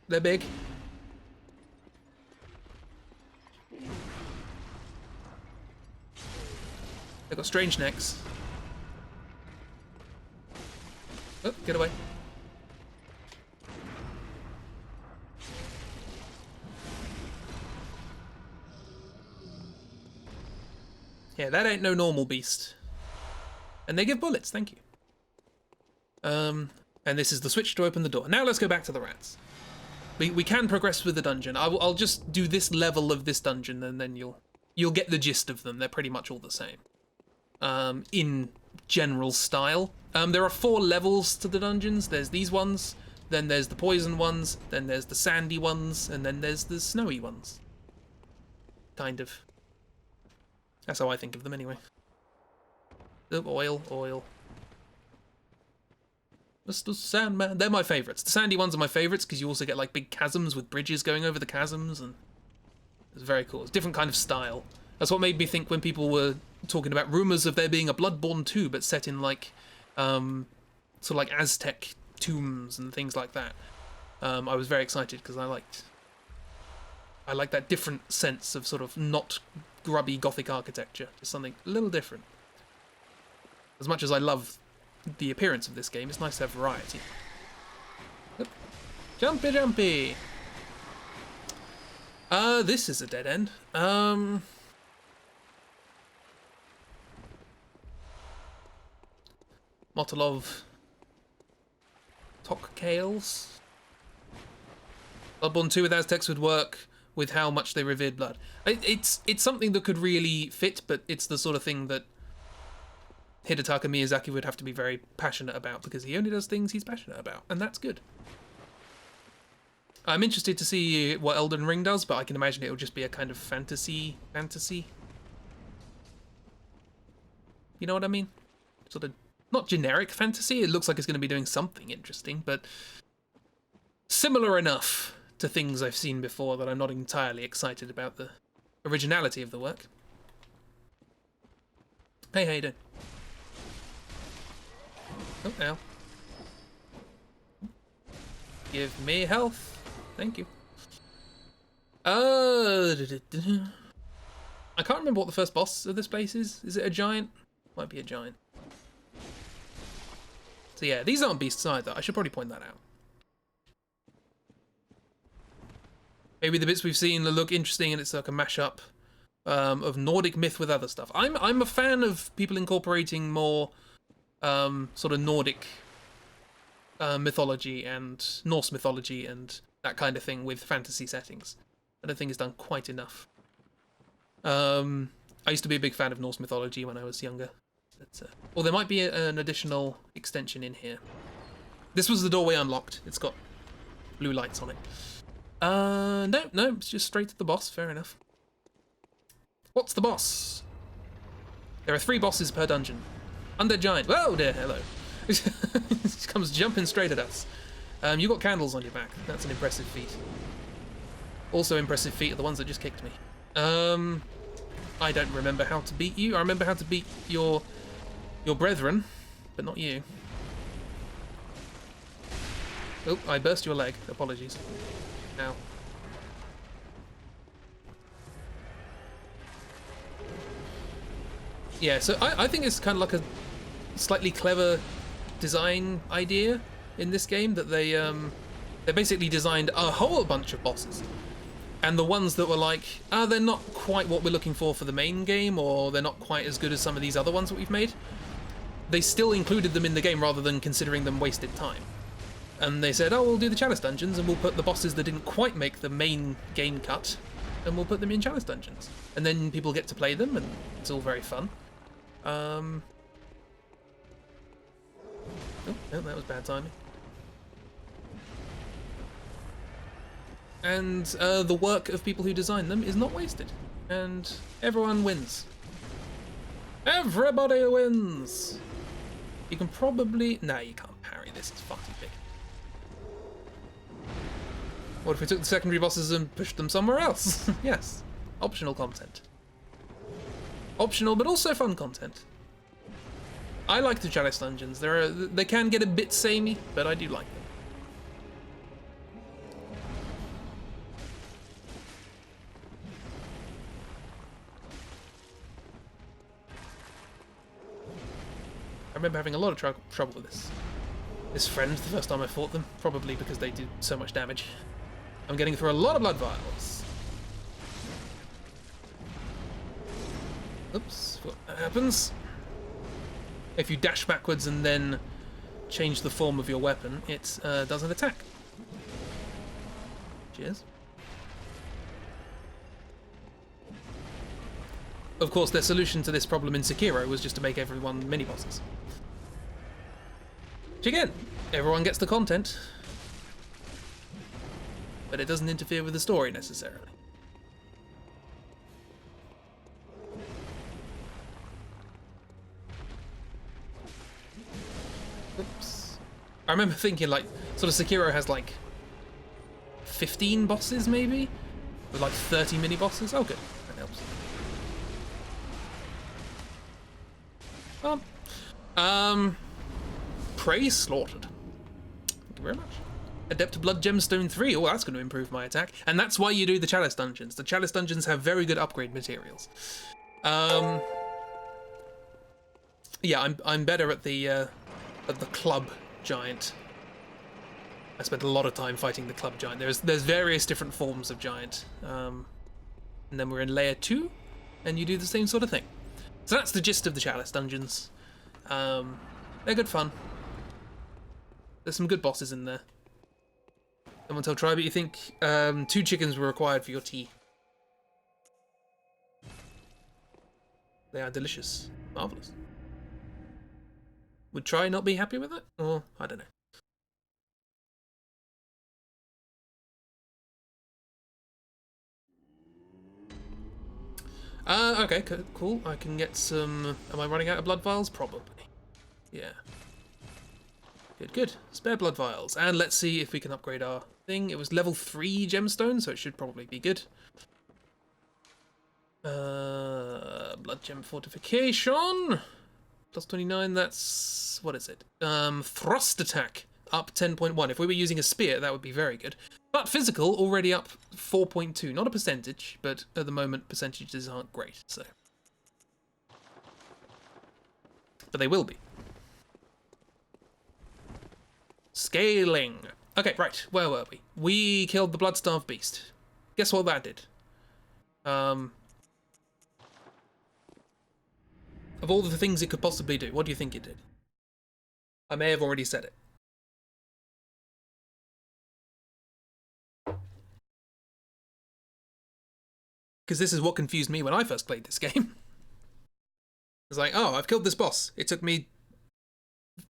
They're big. They've got strange necks. Oh, get away. Yeah, that ain't no normal beast. And they give bullets, thank you. And this is the switch to open the door. Now let's go back to the rats. We can progress with the dungeon. I'll just do this level of this dungeon, and then you'll get the gist of them. They're pretty much all the same. In general style. There are 4 levels to the dungeons. There's these ones, then there's the poison ones, then there's the sandy ones, and then there's the snowy ones. Kind of. That's how I think of them anyway. Oh, oil. Mr. Sandman. They're my favourites. The sandy ones are my favourites because you also get like big chasms with bridges going over the chasms, and it's very cool. It's a different kind of style. That's what made me think when people were talking about rumours of there being a Bloodborne 2, but set in like sort of like Aztec tombs and things like that. I was very excited because I like that different sense of sort of not grubby Gothic architecture, just something a little different. As much as I love the appearance of this game, it's nice to have variety. Oop. Jumpy, jumpy! This is a dead end. Motolov Tokkales. Bloodborne 2 with Aztecs would work with how much they revered blood. It's something that could really fit, but it's the sort of thing that Hidetaka Miyazaki would have to be very passionate about, because he only does things he's passionate about, and that's good. I'm interested to see what Elden Ring does, but I can imagine it'll just be a kind of fantasy. You know what I mean? Sort of, not generic fantasy, it looks like it's going to be doing something interesting, but similar enough to things I've seen before that I'm not entirely excited about the originality of the work. Hey, how you doing? Oh, ow. Give me health. Thank you. I can't remember what the first boss of this place is. Is it a giant? Might be a giant. So yeah, these aren't beasts either. I should probably point that out. Maybe the bits we've seen look interesting and it's like a mashup of Nordic myth with other stuff. I'm a fan of people incorporating more sort of Nordic mythology and Norse mythology and that kind of thing with fantasy settings. I don't think it's done quite enough. I used to be a big fan of Norse mythology when I was younger. But, well, there might be an additional extension in here. This was the doorway unlocked. It's got blue lights on it. No, it's just straight to the boss. Fair enough. What's the boss? There are 3 bosses per dungeon. Undead giant. Whoa there, hello. He comes jumping straight at us. You got candles on your back. That's an impressive feat. Also impressive feat are the ones that just kicked me. I don't remember how to beat you. I remember how to beat your brethren, but not you. Oh, I burst your leg. Apologies. Ow. Yeah, so I think it's kind of like a slightly clever design idea in this game that they basically designed a whole bunch of bosses. And the ones that were like, they're not quite what we're looking for the main game, or they're not quite as good as some of these other ones that we've made, they still included them in the game rather than considering them wasted time. And they said, oh, we'll do the Chalice Dungeons, and we'll put the bosses that didn't quite make the main game cut, and we'll put them in Chalice Dungeons. And then people get to play them, and it's all very fun. Oh, no, that was bad timing. And the work of people who designed them is not wasted. And everyone wins. Everybody wins! You can probably... No, you can't parry this, it's far too big. What if we took the secondary bosses and pushed them somewhere else? Yes, optional content. Optional, but also fun content. I like the Chalice Dungeons. They can get a bit samey, but I do like them. I remember having a lot of trouble with this friend the first time I fought them, probably because they do so much damage. I'm getting through a lot of blood vials. Oops, what happens? If you dash backwards and then change the form of your weapon, it doesn't attack. Cheers. Of course, their solution to this problem in Sekiro was just to make everyone mini-bosses. Which again, everyone gets the content, but it doesn't interfere with the story necessarily. Oops. I remember thinking, like, sort of Sekiro has like 15 bosses maybe? With like 30 mini-bosses? Oh good, that helps. Prey slaughtered. Thank you very much. Adept Blood Gemstone 3. Oh, that's going to improve my attack. And that's why you do the Chalice Dungeons. The Chalice Dungeons have very good upgrade materials. Yeah, I'm better at the club giant. I spent a lot of time fighting the club giant. There's various different forms of giant. And then we're in layer 2, and you do the same sort of thing. So that's the gist of the Chalice Dungeons. They're good fun. There's some good bosses in there. Someone tell Tribe you think 2 chickens were required for your tea. They are delicious. Marvellous. Would Try not be happy with it? Or, I don't know. Okay, cool. I can get some... Am I running out of blood vials? Probably. Yeah. Good, good. Spare blood vials. And let's see if we can upgrade our thing. It was level 3 gemstone, so it should probably be good. Blood gem fortification. Plus 29, that's... what is it? Thrust attack. Up 10.1. If we were using a spear, that would be very good. But physical, already up 4.2. Not a percentage, but at the moment, percentages aren't great, so... but they will be. Scaling. Okay, right. Where were we? We killed the Bloodstarved Beast. Guess what that did? Of all the things it could possibly do, what do you think it did? I may have already said it. Because this is what confused me when I first played this game. It's like, oh, I've killed this boss. It took me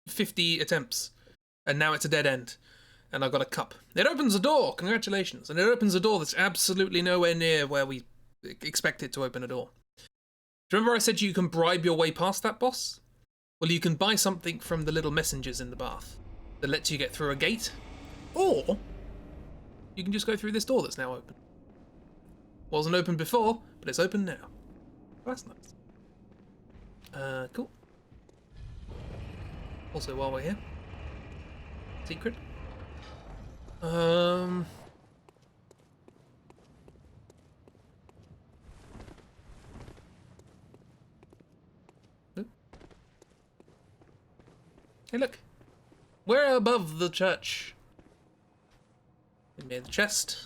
50 attempts. And now it's a dead end. And I've got a cup. It opens a door. Congratulations. And it opens a door that's absolutely nowhere near where we expect it to open a door. Do you remember I said you can bribe your way past that boss? Well, you can buy something from the little messengers in the bath that lets you get through a gate. Or you can just go through this door that's now open. Wasn't open before, but it's open now. Well, that's nice. Cool. Also, while we're here, secret. Hey, look. We're above the church. We made the chest.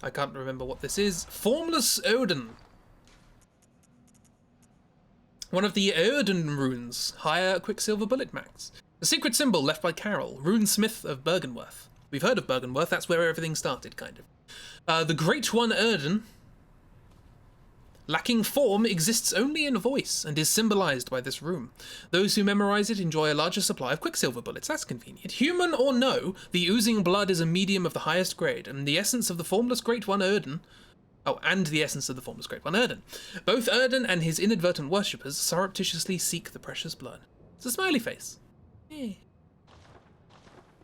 I can't remember what this is. Formless Odin. One of the Odin runes. Higher Quicksilver bullet max. A secret symbol left by Carol, runesmith of Bergenworth. We've heard of Bergenworth, that's where everything started, kind of. The Great One Odin, lacking form, exists only in voice and is symbolized by this rune. Those who memorize it enjoy a larger supply of Quicksilver bullets. That's convenient. Human or no, the oozing blood is a medium of the highest grade, and the essence of the formless Great One Odin... oh, and the essence of the formless Great One Odin. Both Odin and his inadvertent worshippers surreptitiously seek the precious blood. It's a smiley face. Yeah.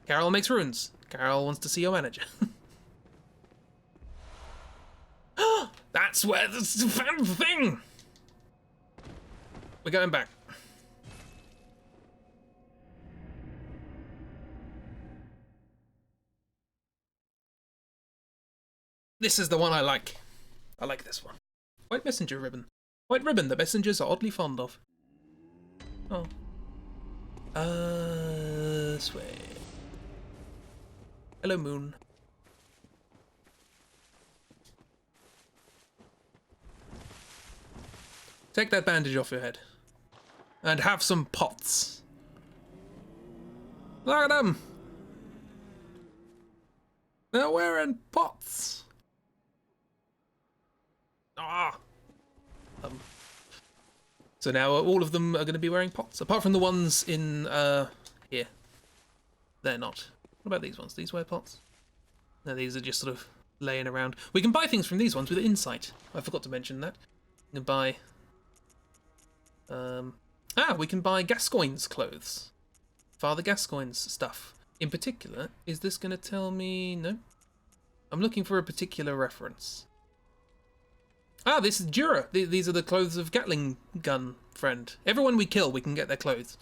Carol makes runes. Carol wants to see your manager. That's where the thing! We're going back. This is the one I like. I like this one. White messenger ribbon. White ribbon the messengers are oddly fond of. Oh. This way. Hello, moon. Take that bandage off your head. And have some pots. Look at them! They're wearing pots. Ah! So now all of them are going to be wearing pots, apart from the ones in here. They're not. What about these ones? These wear pots? No, these are just sort of laying around. We can buy things from these ones with insight. I forgot to mention that. We can buy... we can buy Gascoigne's clothes. Father Gascoigne's stuff. In particular, is this going to tell me... no? I'm looking for a particular reference. Ah, this is Jura. These are the clothes of Gatling gun friend. Everyone we kill, we can get their clothes.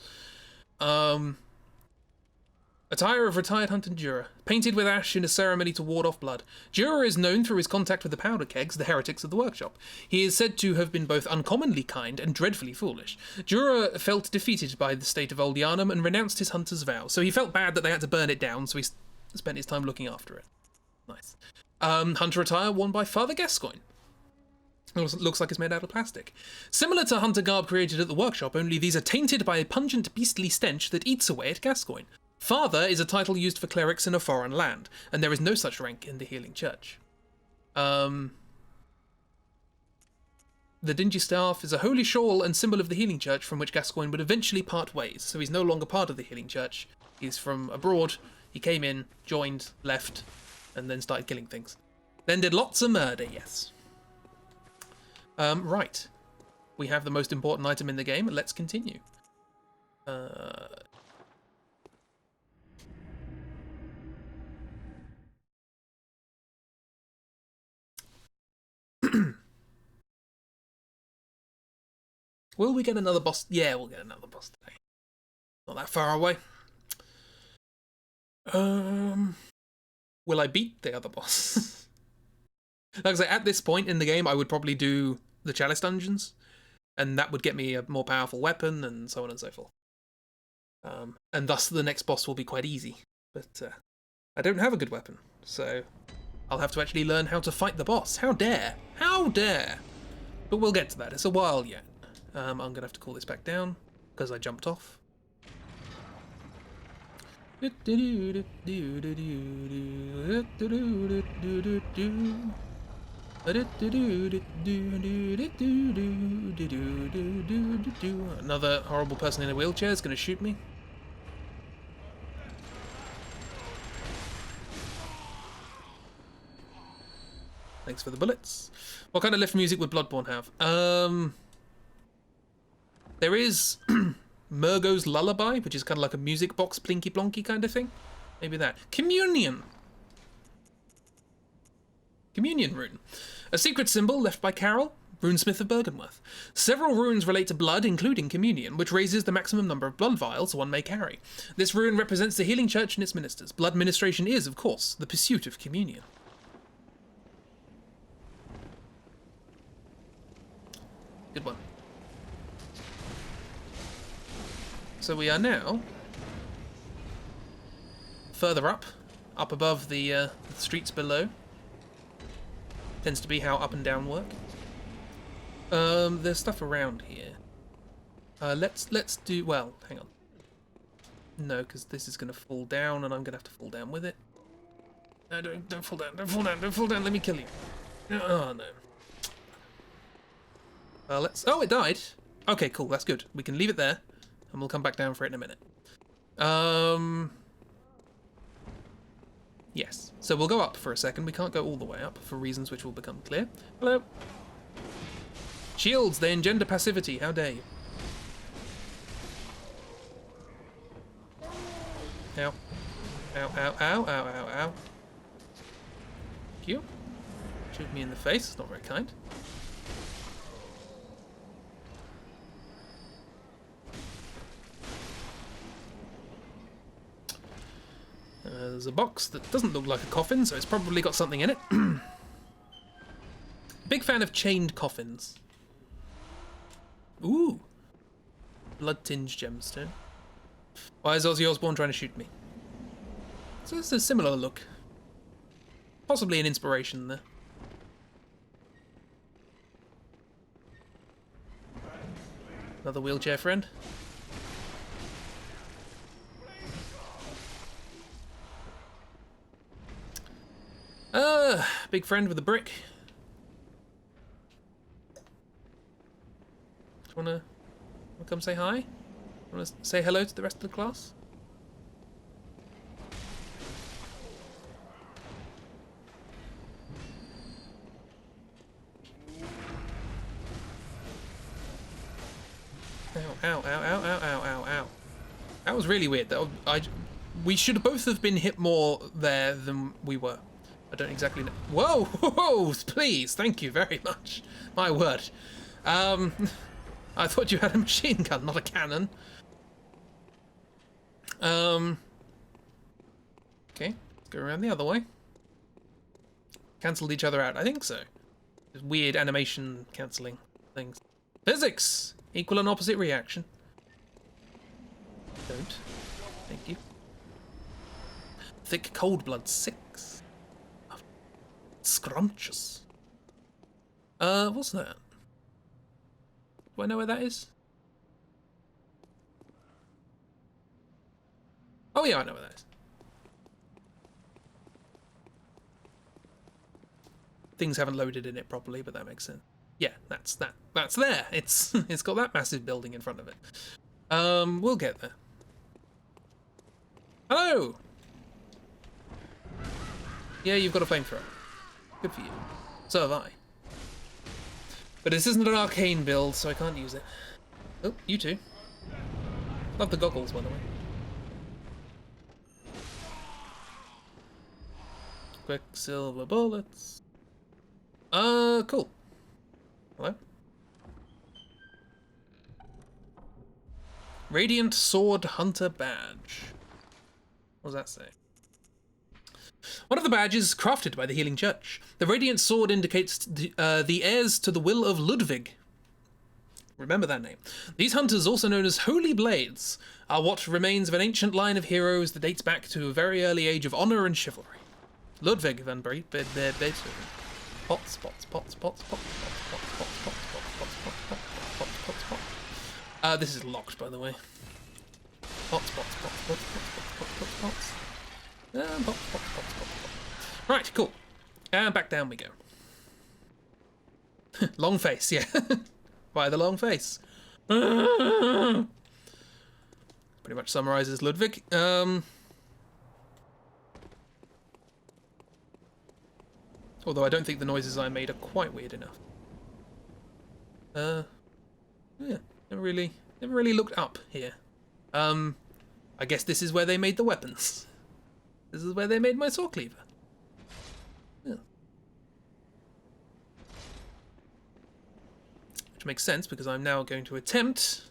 Attire of retired hunter Jura, painted with ash in a ceremony to ward off blood. Jura is known through his contact with the powder kegs, the heretics of the workshop. He is said to have been both uncommonly kind and dreadfully foolish. Jura felt defeated by the state of old Yharnam and renounced his hunter's vow. So he felt bad that they had to burn it down, so he spent his time looking after it. Nice. Hunter attire worn by Father Gascoigne. Looks like it's made out of plastic. Similar to hunter garb created at the workshop, only these are tainted by a pungent beastly stench that eats away at Gascoigne. Father is a title used for clerics in a foreign land, and there is no such rank in the Healing Church. The dingy staff is a holy shawl and symbol of the Healing Church from which Gascoigne would eventually part ways, so he's no longer part of the Healing Church. He's from abroad, he came in, joined, left, and then started killing things. Then did lots of murder, yes. Right. We have the most important item in the game. Let's continue. Will we get another boss? Yeah, we'll get another boss today. Not that far away. Will I beat the other boss? Like I say, at this point in the game, I would probably do the Chalice dungeons, and that would get me a more powerful weapon, and so on and so forth. And thus the next boss will be quite easy. But I don't have a good weapon, so I'll have to actually learn how to fight the boss. How dare! How dare! But we'll get to that. It's a while yet. I'm going to have to call this back down, because I jumped off. Another horrible person in a wheelchair is going to shoot me. Thanks for the bullets. What kind of lift music would Bloodborne have? There is Murgo's Lullaby, which is kind of like a music box plinky plonky kind of thing. Maybe that. Communion! Communion rune. A secret symbol left by Carol, runesmith of Bergenworth. Several runes relate to blood, including communion, which raises the maximum number of blood vials one may carry. This rune represents the healing church and its ministers. Blood ministration is, of course, the pursuit of communion. Good one. So we are now further up above the streets below. Tends to be how up and down work. There's stuff around here. Let's do, well, hang on. No, because this is going to fall down, and I'm going to have to fall down with it. No, don't fall down, don't fall down, don't fall down, let me kill you. Oh, no. Oh, it died. Okay, cool, that's good. We can leave it there, and we'll come back down for it in a minute. Yes, so we'll go up for a second. We can't go all the way up for reasons which will become clear. Hello. Shields, they engender passivity. How dare you? Ow. Ow, ow, ow, ow, ow, ow. Thank you. Shoot me in the face. It's not very kind. There's a box that doesn't look like a coffin, so it's probably got something in it. Big fan of chained coffins. Ooh. Blood-tinged gemstone. Why is Ozzy Osbourne trying to shoot me? So it's a similar look. Possibly an inspiration there. Another wheelchair friend. Big friend with a brick. Do you wanna come say hi? Wanna say hello to the rest of the class? Ow, ow, ow, ow, ow, ow, ow, ow. That was really weird. We should both have been hit more there than we were. I don't exactly know. Whoa, whoa, please, thank you very much. My word. I thought you had a machine gun, not a cannon. Okay, let's go around the other way. Cancelled each other out, I think so. There's weird animation cancelling things. Physics! Equal and opposite reaction. Don't. Thank you. Thick cold blood 6. Scrumptious. What's that? Do I know where that is? Oh yeah, I know where that is. Things haven't loaded in it properly, but that makes sense. Yeah, that's there. It's got that massive building in front of it. We'll get there. Hello. Yeah, you've got a flamethrower. Good for you. So have I. But this isn't an arcane build, so I can't use it. Oh, you too. Love the goggles, by the way. Quicksilver bullets. Cool. Hello? Radiant Sword Hunter Badge. What does that say? One of the badges crafted by the Healing Church. The Radiant Sword indicates the heirs to the will of Ludwig. Remember that name. These hunters, also known as Holy Blades, are what remains of an ancient line of heroes that dates back to a very early age of honour and chivalry. Ludwig van Beethoven. Pots, pots, pots, pots, pots, pots, pots, pots, pots, pots, pots, pots, pots, pots, pots, pots. This is locked, by the way. Pots, pots, pots, pots, pots, pots, pots, pots. Pots, pots, pots, pots, pots. Right, cool. And back down we go. Long face, yeah. Why the long face? Pretty much summarizes Ludwig. Although I don't think the noises I made are quite weird enough. Yeah, never really looked up here. I guess this is where they made the weapons. This is where they made my saw cleaver. Yeah. Which makes sense because I'm now going to attempt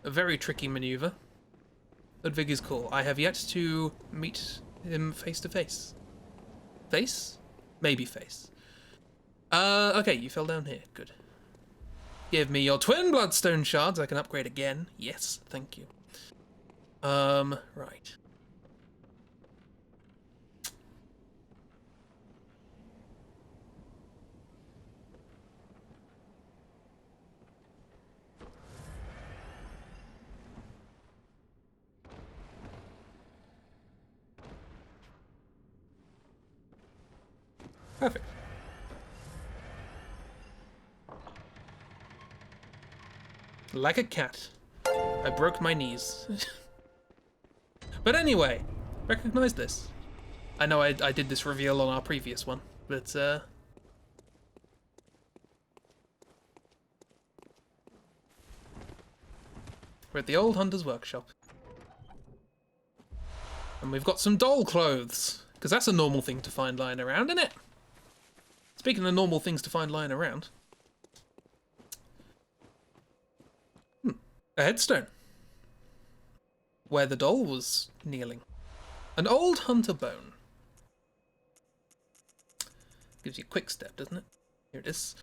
a very tricky maneuver. Ludwig is cool. I have yet to meet him face to face. Face? Maybe face. Okay, you fell down here. Good. Give me your twin bloodstone shards. I can upgrade again. Yes, thank you. Right. Perfect. Like a cat. I broke my knees. But anyway, recognize this. I know I did this reveal on our previous one, but we're at the old hunter's workshop. And we've got some doll clothes, because that's a normal thing to find lying around, isn't it? Speaking of normal things to find lying around. A headstone. Where the doll was kneeling. An old hunter bone. Gives you a quick step, doesn't it? Here it is.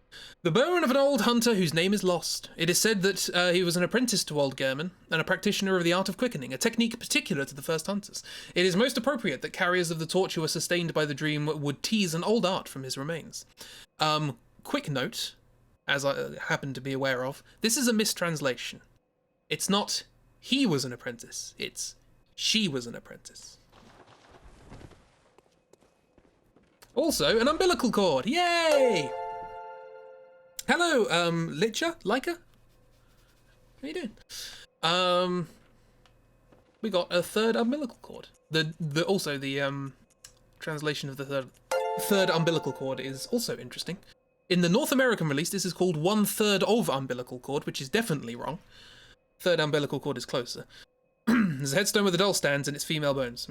The bone of an old hunter whose name is lost. It is said that he was an apprentice to old Gehrman and a practitioner of the art of quickening, a technique particular to the first hunters. It is most appropriate that carriers of the torch who were sustained by the dream would tease an old art from his remains. Quick note, as I happen to be aware of, this is a mistranslation. It's not he was an apprentice, it's she was an apprentice. Also, an umbilical cord, yay! Hello, Leica? How you doing? We got a third umbilical cord. The translation of the third umbilical cord is also interesting. In the North American release, this is called 1/3 of umbilical cord, which is definitely wrong. Third umbilical cord is closer. There's a headstone where the doll stands and its female bones.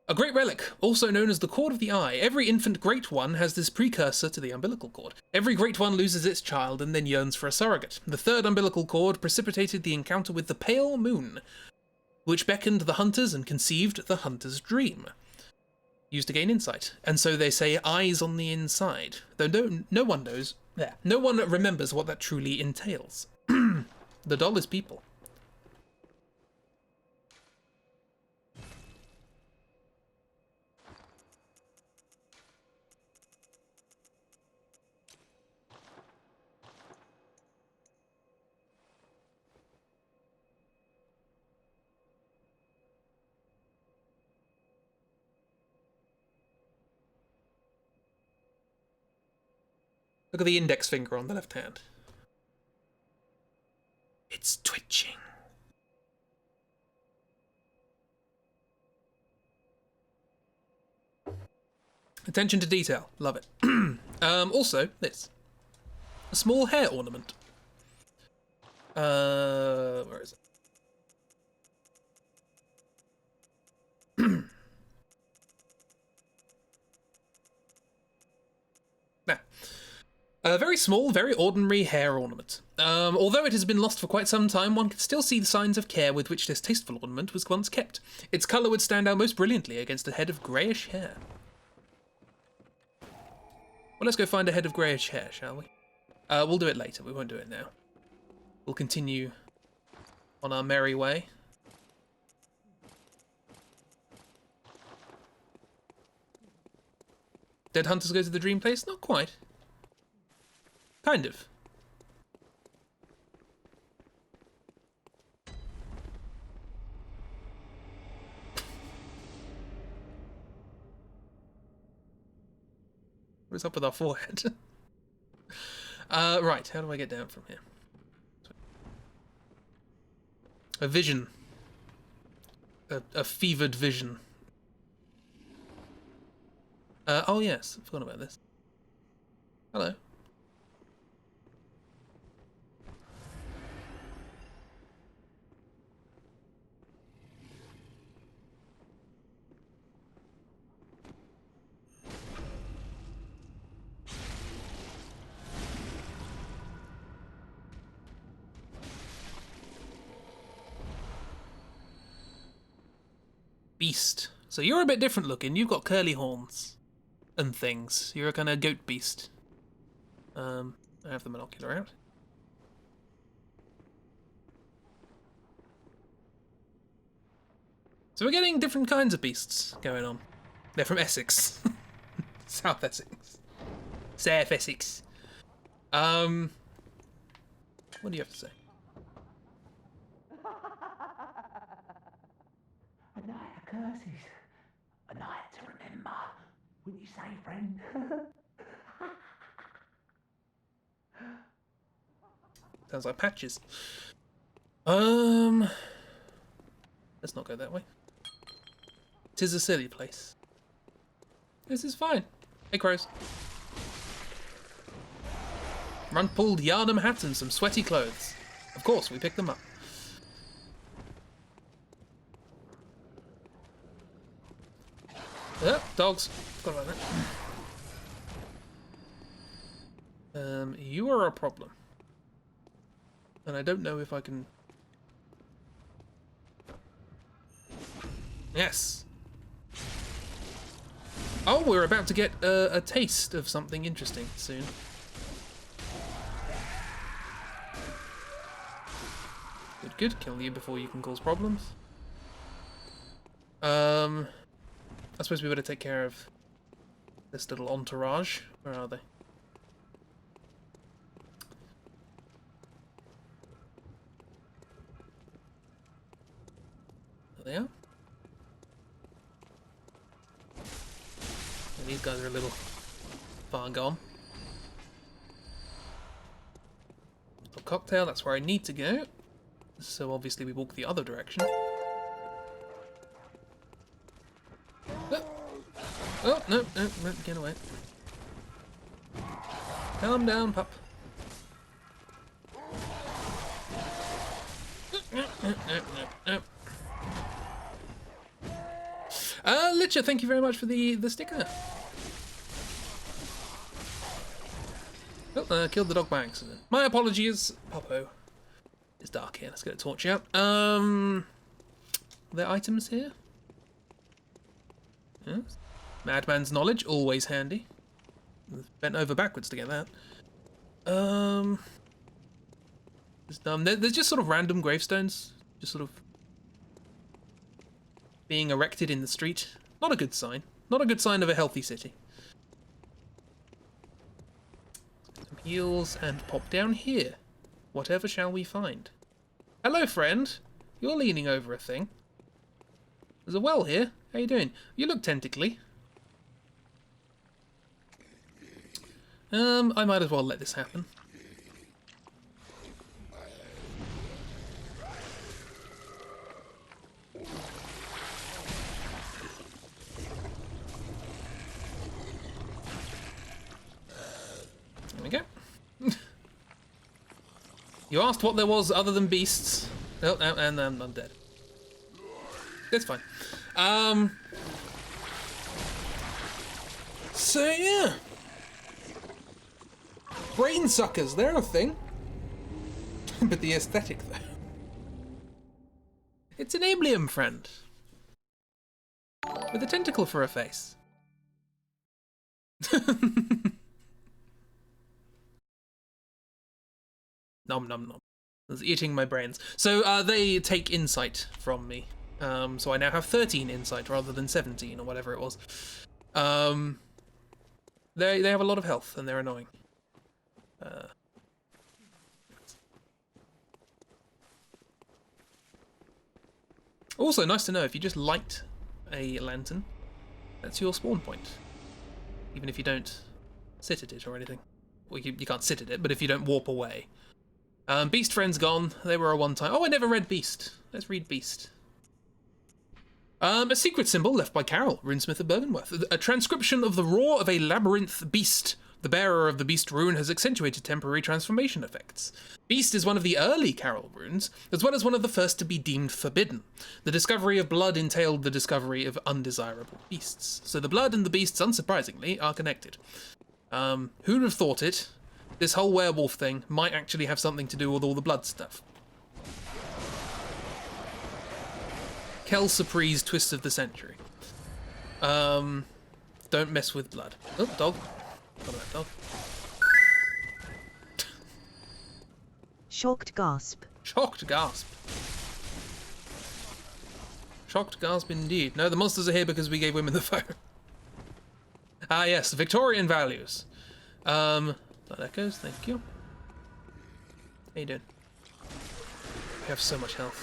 A great relic, also known as the cord of the eye. Every infant great one has this precursor to the umbilical cord. Every great one loses its child and then yearns for a surrogate. The third umbilical cord precipitated the encounter with the pale moon, which beckoned the hunters and conceived the hunter's dream. Used to gain insight. And so they say eyes on the inside. Though no one knows. Yeah, no one remembers what that truly entails. The doll is people. Look at the index finger on the left hand. It's twitching. Attention to detail. Love it. Also, this. A small hair ornament. Where is it? Now, A very small, very ordinary hair ornament. Although it has been lost for quite some time, one can still see the signs of care with which this tasteful ornament was once kept. Its colour would stand out most brilliantly against a head of greyish hair. Well, let's go find a head of greyish hair, shall we? We'll do it later, we won't do it now. We'll continue on our merry way. Dead hunters go to the dream place? Not quite. Kind of. What is up with our forehead? Right, how do I get down from here? A vision. A fevered vision. Oh yes, I forgot about this. Hello. Beast. So you're a bit different looking. You've got curly horns and things. You're a kind of goat beast. I have the monocular out. So we're getting different kinds of beasts going on. They're from Essex. South Essex. South Essex. What do you have to say? A night of curses. A night to remember. Wouldn't you say, friend? Sounds like patches. Let's not go that way. 'Tis a silly place. This is fine. Hey, crows. Run pulled Yharnam hat and some sweaty clothes. Of course, we picked them up. Oh, dogs. Forgot about that. You are a problem. And I don't know if I can... Yes. Oh, we're about to get a taste of something interesting soon. Good, good. Kill you before you can cause problems. I suppose we better take care of this little entourage. Where are they? There they are. And these guys are a little far gone. A cocktail, that's where I need to go. So obviously we walk the other direction. Oh, no, no, no, get away. Calm down, pup. Licher, thank you very much for the sticker. Oh, killed the dog by accident. My apologies, Popo. It's dark here, let's get a torch out. Are there items here? Yes. Madman's knowledge, always handy. Bent over backwards to get that. There's just sort of random gravestones, just sort of being erected in the street. Not a good sign. Not a good sign of a healthy city. Some heals and pop down here. Whatever shall we find? Hello, friend. You're leaning over a thing. There's a well here. How you doing? You look tentacly. I might as well let this happen. There we go. You asked what there was other than beasts. Oh, and I'm dead. It's fine. So yeah. Brain suckers, they're a thing. But the aesthetic, though. It's an emblem, friend. With a tentacle for a face. Nom nom nom. It's eating my brains. So they take insight from me. So I now have 13 insight rather than 17 or whatever it was. They have a lot of health and they're annoying. Also, nice to know if you just light a lantern, that's your spawn point. Even if you don't sit at it or anything. Well, you can't sit at it, but if you don't warp away. Beast friend's gone. They were a one-time. Oh, I never read Beast. Let's read Beast. A secret symbol left by Carol, runesmith of Bergenworth. A transcription of the roar of a labyrinth beast. The bearer of the beast rune has accentuated temporary transformation effects. Beast is one of the early Carol runes, as well as one of the first to be deemed forbidden. The discovery of blood entailed the discovery of undesirable beasts. So the blood and the beasts, unsurprisingly, are connected. Who'd have thought it? This whole werewolf thing might actually have something to do with all the blood stuff. Kel Surprise twist of the century. Don't mess with blood. Oh, dog. Got that dog. Shocked gasp. Shocked gasp. Shocked gasp indeed. No, the monsters are here because we gave women the phone. Ah yes, Victorian values. Blood echoes, thank you. How you doing? We have so much health.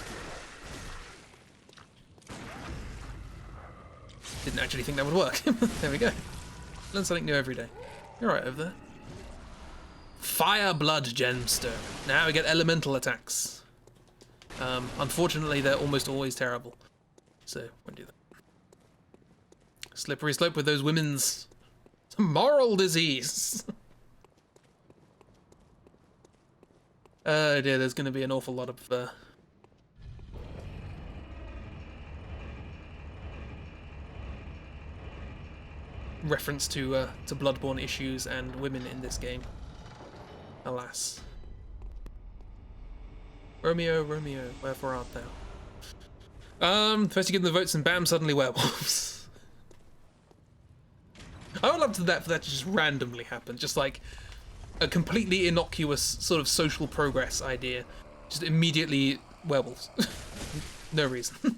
Didn't actually think that would work. There we go. Learn something new every day. You're right over there. Fire Blood Gemstone. Now we get elemental attacks. Unfortunately, they're almost always terrible. So, won't do that. Slippery slope with those women's moral disease. Oh dear, there's going to be an awful lot of reference to Bloodborne issues and women in this game. Alas. Romeo, Romeo, wherefore art thou? First you get the votes and bam, suddenly werewolves. I would love for that to just randomly happen, just like a completely innocuous sort of social progress idea. Just immediately werewolves. No reason.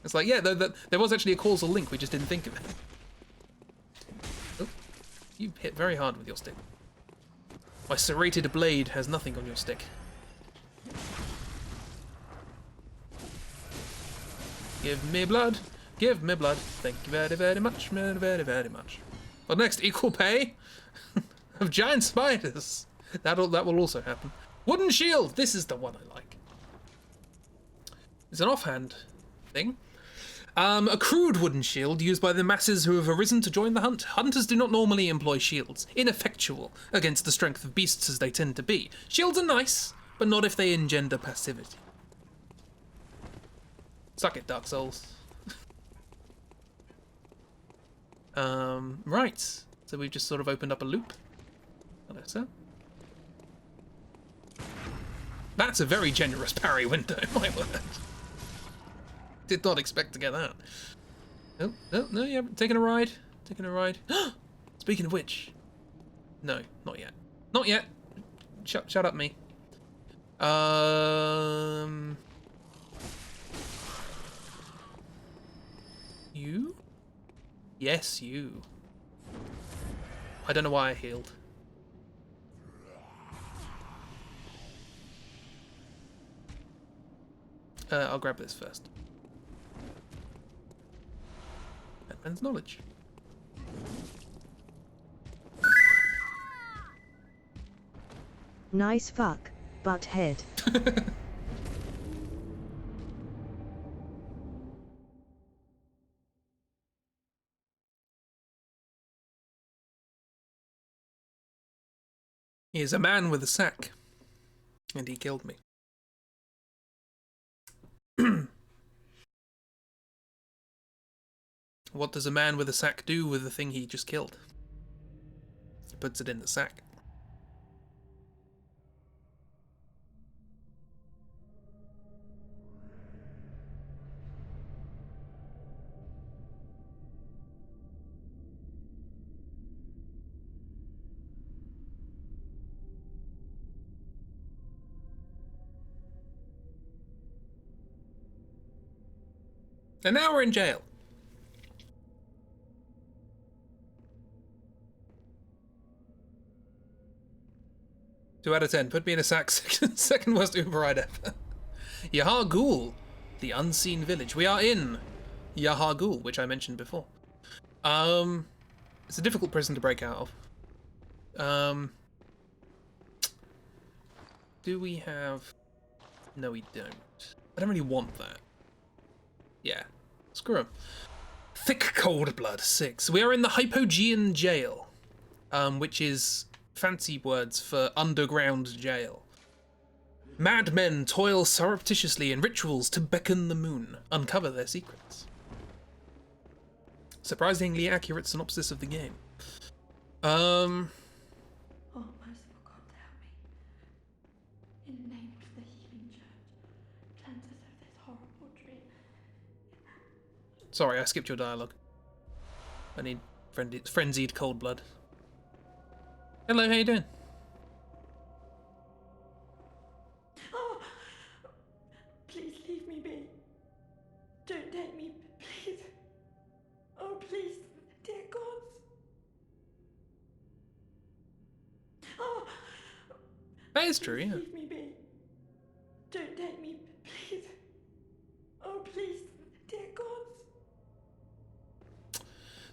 It's like, yeah, there was actually a causal link, we just didn't think of it. Oh, you hit very hard with your stick. My serrated blade has nothing on your stick. Give me blood, give me blood. Thank you very, very much, very, very, very much. Well, next, equal pay of giant spiders. That will also happen. Wooden shield, this is the one I like. It's an offhand thing. A crude wooden shield used by the masses who have arisen to join the hunt. Hunters do not normally employ shields, ineffectual against the strength of beasts as they tend to be. Shields are nice, but not if they engender passivity. Suck it, Dark Souls. Right. So we've just sort of opened up a loop. Hello, sir. That's a very generous parry window, my word. Did not expect to get that. Oh, no, you haven't taken a ride. Taking a ride. Speaking of which. No, not yet. Not yet. Shut up, me. You? Yes, you. I don't know why I healed. I'll grab this first. Batman's knowledge. Nice fuck, butt head. He is a man with a sack. And he killed me. What does a man with a sack do with the thing he just killed? puts it in the sack. And now we're in jail. 2 out of 10. Put me in a sack. Second worst Uber ride ever. Yharnam, the unseen village. We are in Yharnam, which I mentioned before. It's a difficult prison to break out of. Do we have... No, we don't. I don't really want that. Yeah, screw him. Thick cold blood, 6. We are in the Hypogean jail, which is fancy words for underground jail. Madmen toil surreptitiously in rituals to beckon the moon, uncover their secrets. Surprisingly accurate synopsis of the game. Oh, merciful God, help me. In the name of the healing church, cleanse us of this horrible dream. Sorry, I skipped your dialogue. I need frenzied cold blood. Hello, how you doing? Oh, please leave me be. Don't take me, please. Oh, please, dear gods. Oh, That is true, yeah. leave me be. Don't take me, please. Oh, please, dear gods.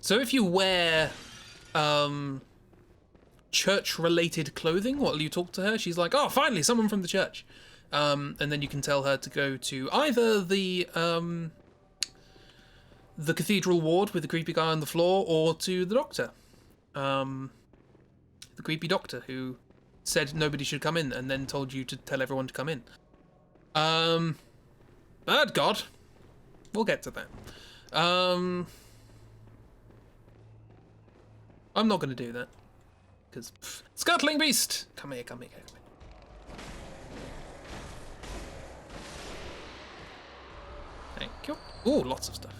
So if you wear church-related clothing while you talk to her, she's like, oh, finally, someone from the church. And then you can tell her to go to either the cathedral ward with the creepy guy on the floor, or to the doctor. The creepy doctor who said nobody should come in and then told you to tell everyone to come in. Bad God. We'll get to that. I'm not going to do that. Because, scuttling beast! Come here, come here, come here. Thank you. Ooh, lots of stuff.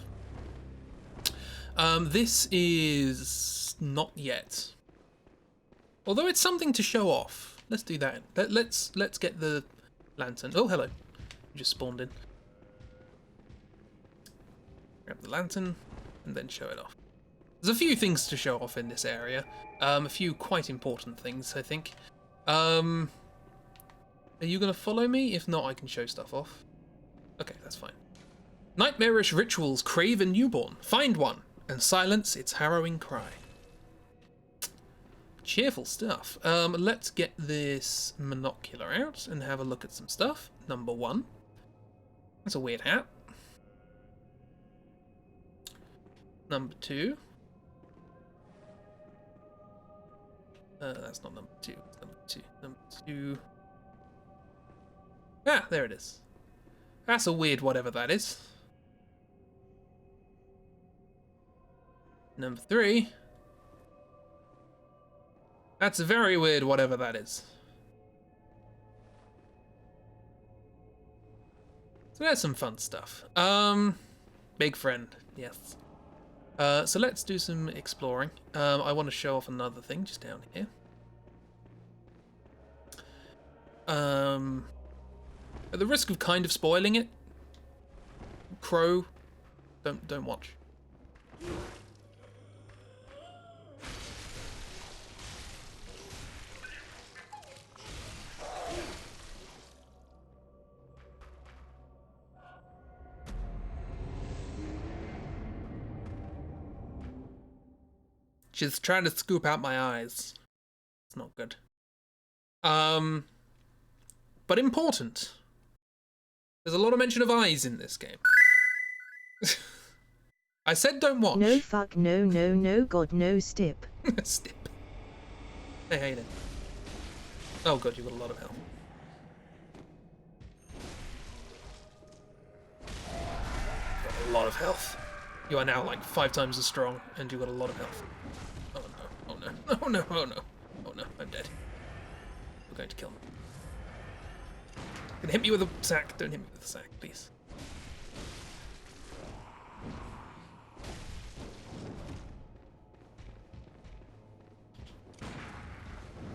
This is not yet. Although it's something to show off. Let's do that. Let's get the lantern. Oh, hello. You just spawned in. Grab the lantern and then show it off. There's a few things to show off in this area. A few quite important things, I think. Are you going to follow me? If not, I can show stuff off. Okay, that's fine. Nightmarish rituals crave a newborn. Find one and silence its harrowing cry. Cheerful stuff. Let's get this monocular out and have a look at some stuff. Number 1. That's a weird hat. Number 2. That's not number 2. It's number 2. Number 2. Ah, there it is. That's a weird whatever that is. Number 3. That's a very weird whatever that is. So there's some fun stuff. Big friend, yes. So let's do some exploring. I want to show off another thing just down here. At the risk of kind of spoiling it, Crow, don't watch. She's trying to scoop out my eyes. It's not good. But important. There's a lot of mention of eyes in this game. I said don't watch. No fuck, no, no, no, God, no, stip. Stip. Hey, hey then. Oh god, you've got a lot of health. Got a lot of health. You are now like 5 times as strong, and you've got a lot of health. Oh no, oh no, oh no, oh no. going to kill them. Gonna hit me with a sack. Don't hit me with a sack, please.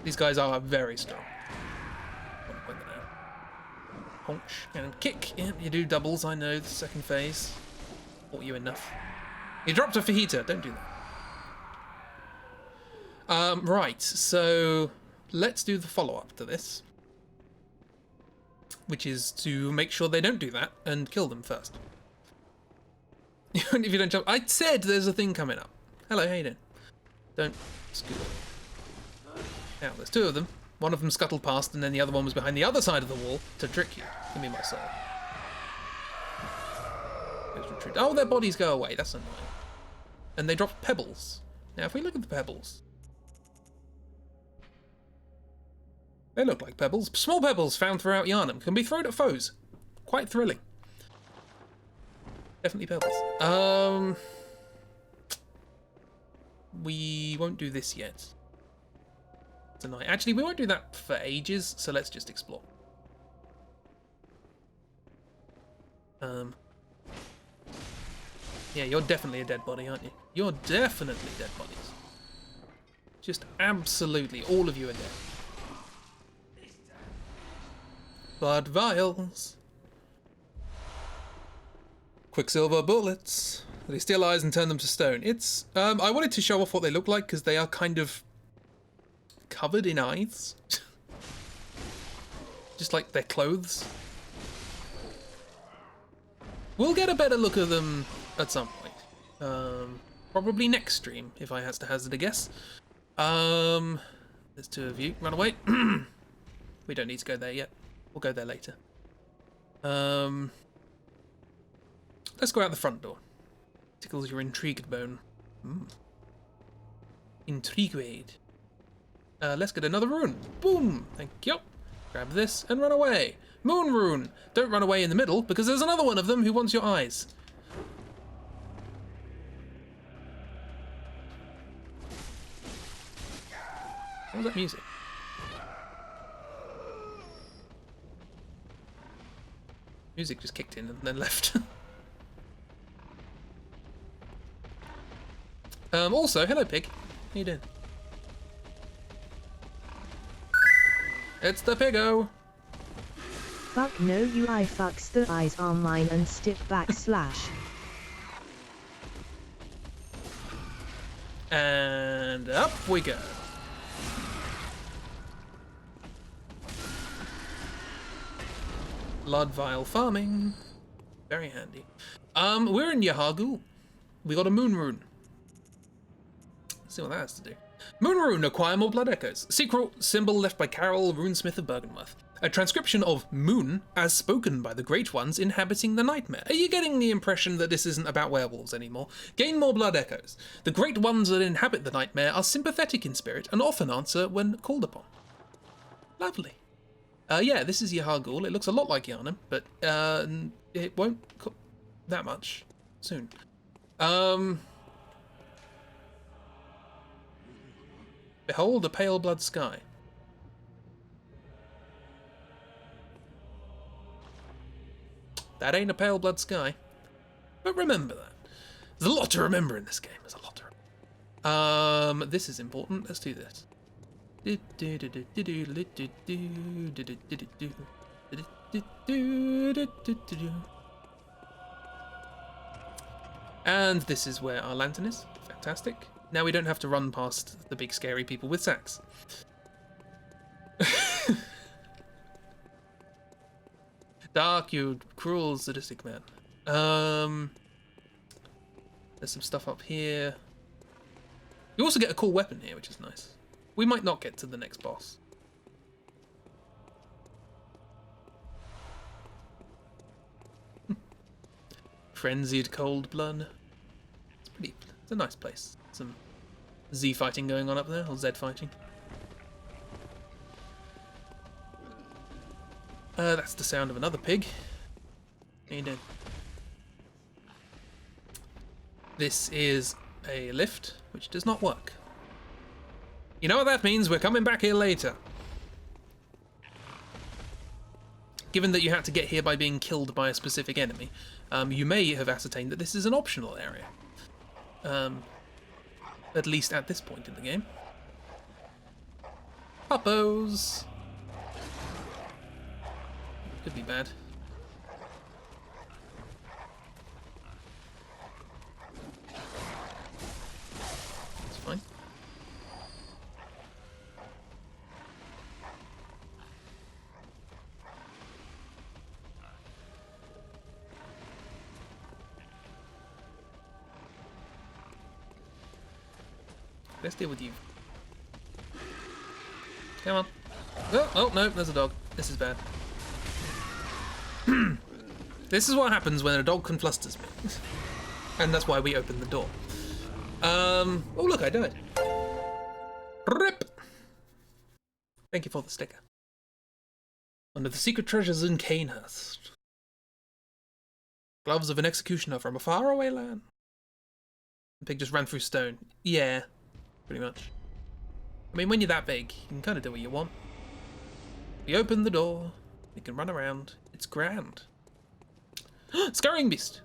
These guys are very strong. I want to point that out. Honch and kick. Yep, you do doubles, I know, the second phase. Taught you enough. You dropped a fajita, don't do that. Right, so let's do the follow-up to this. Which is to make sure they don't do that and kill them first. If you don't jump... I said there's a thing coming up. Hello, how you doing? Don't scoot. Now, there's two of them. One of them scuttled past, and then the other one was behind the other side of the wall to trick you. Give me my soul. Oh, their bodies go away. That's annoying. And they drop pebbles. Now, if we look at the pebbles... They look like pebbles. Small pebbles found throughout Yharnam can be thrown at foes. Quite thrilling. Definitely pebbles. We won't do this yet. Tonight. Actually, we won't do that for ages, so let's just explore. Yeah, you're definitely a dead body, aren't you? You're definitely dead bodies. Just absolutely, all of you are dead. Blood vials. Quicksilver bullets. They steal eyes and turn them to stone. It's, I wanted to show off what they look like because they are kind of covered in eyes. Just like their clothes. We'll get a better look at them at some point. Probably next stream, if I has to hazard a guess. There's two of you. Run away. We don't need to go there yet. We'll go there later. Let's go out the front door. Tickles your intrigued bone. Intrigued. Let's get another rune. Boom! Thank you. Grab this and run away. Moon rune! Don't run away in the middle, because there's another one of them who wants your eyes. What was that music? Music just kicked in and then left. Also, hello pig. How you doing? It's the piggo. Fuck no you I fucks the eyes are mine and stick backslash. And up we go. Blood vial farming. Very handy. We're in Yharnam. We got a moon rune. Let's see what that has to do. Moon rune, acquire more blood echoes. Secret symbol left by Carol, runesmith of Bergenworth. A transcription of moon as spoken by the great ones inhabiting the nightmare. Are you getting the impression that this isn't about werewolves anymore? Gain more blood echoes. The great ones that inhabit the nightmare are sympathetic in spirit and often answer when called upon. Lovely. Yeah, this is Yharnam. It looks a lot like Yharnam, but it won't cook that much soon. Behold a pale blood sky. That ain't a pale blood sky. But remember that. There's a lot to remember in this game. There's a lot to remember. This is important. Let's do this. And this is where our lantern is. Fantastic. Now we don't have to run past the big scary people with sacks. Dark, you cruel, sadistic man. There's some stuff up here. You also get a cool weapon here, which is nice. We might not get to the next boss. Frenzied cold blood. It's a nice place. Some Z fighting going on up there, or Z fighting. That's the sound of another pig. How you doing? This is a lift, which does not work. You know what that means? We're coming back here later. given that you had to get here by being killed by a specific enemy, you may have ascertained that this is an optional area. At least at this point in the game. Puppos! Could be bad. It's fine. Let's deal with you. Come on. Oh, no, there's a dog. This is bad. This is what happens when a dog conflusters me. And that's why we opened the door. Oh, look, I died. Rip! Thank you for the sticker. Under the secret treasures in Canehurst. Gloves of an executioner from a faraway land. The pig just ran through stone. Yeah. Pretty much. I mean, when you're that big, you can kind of do what you want. We open the door, we can run around, it's grand. Scurrying beast!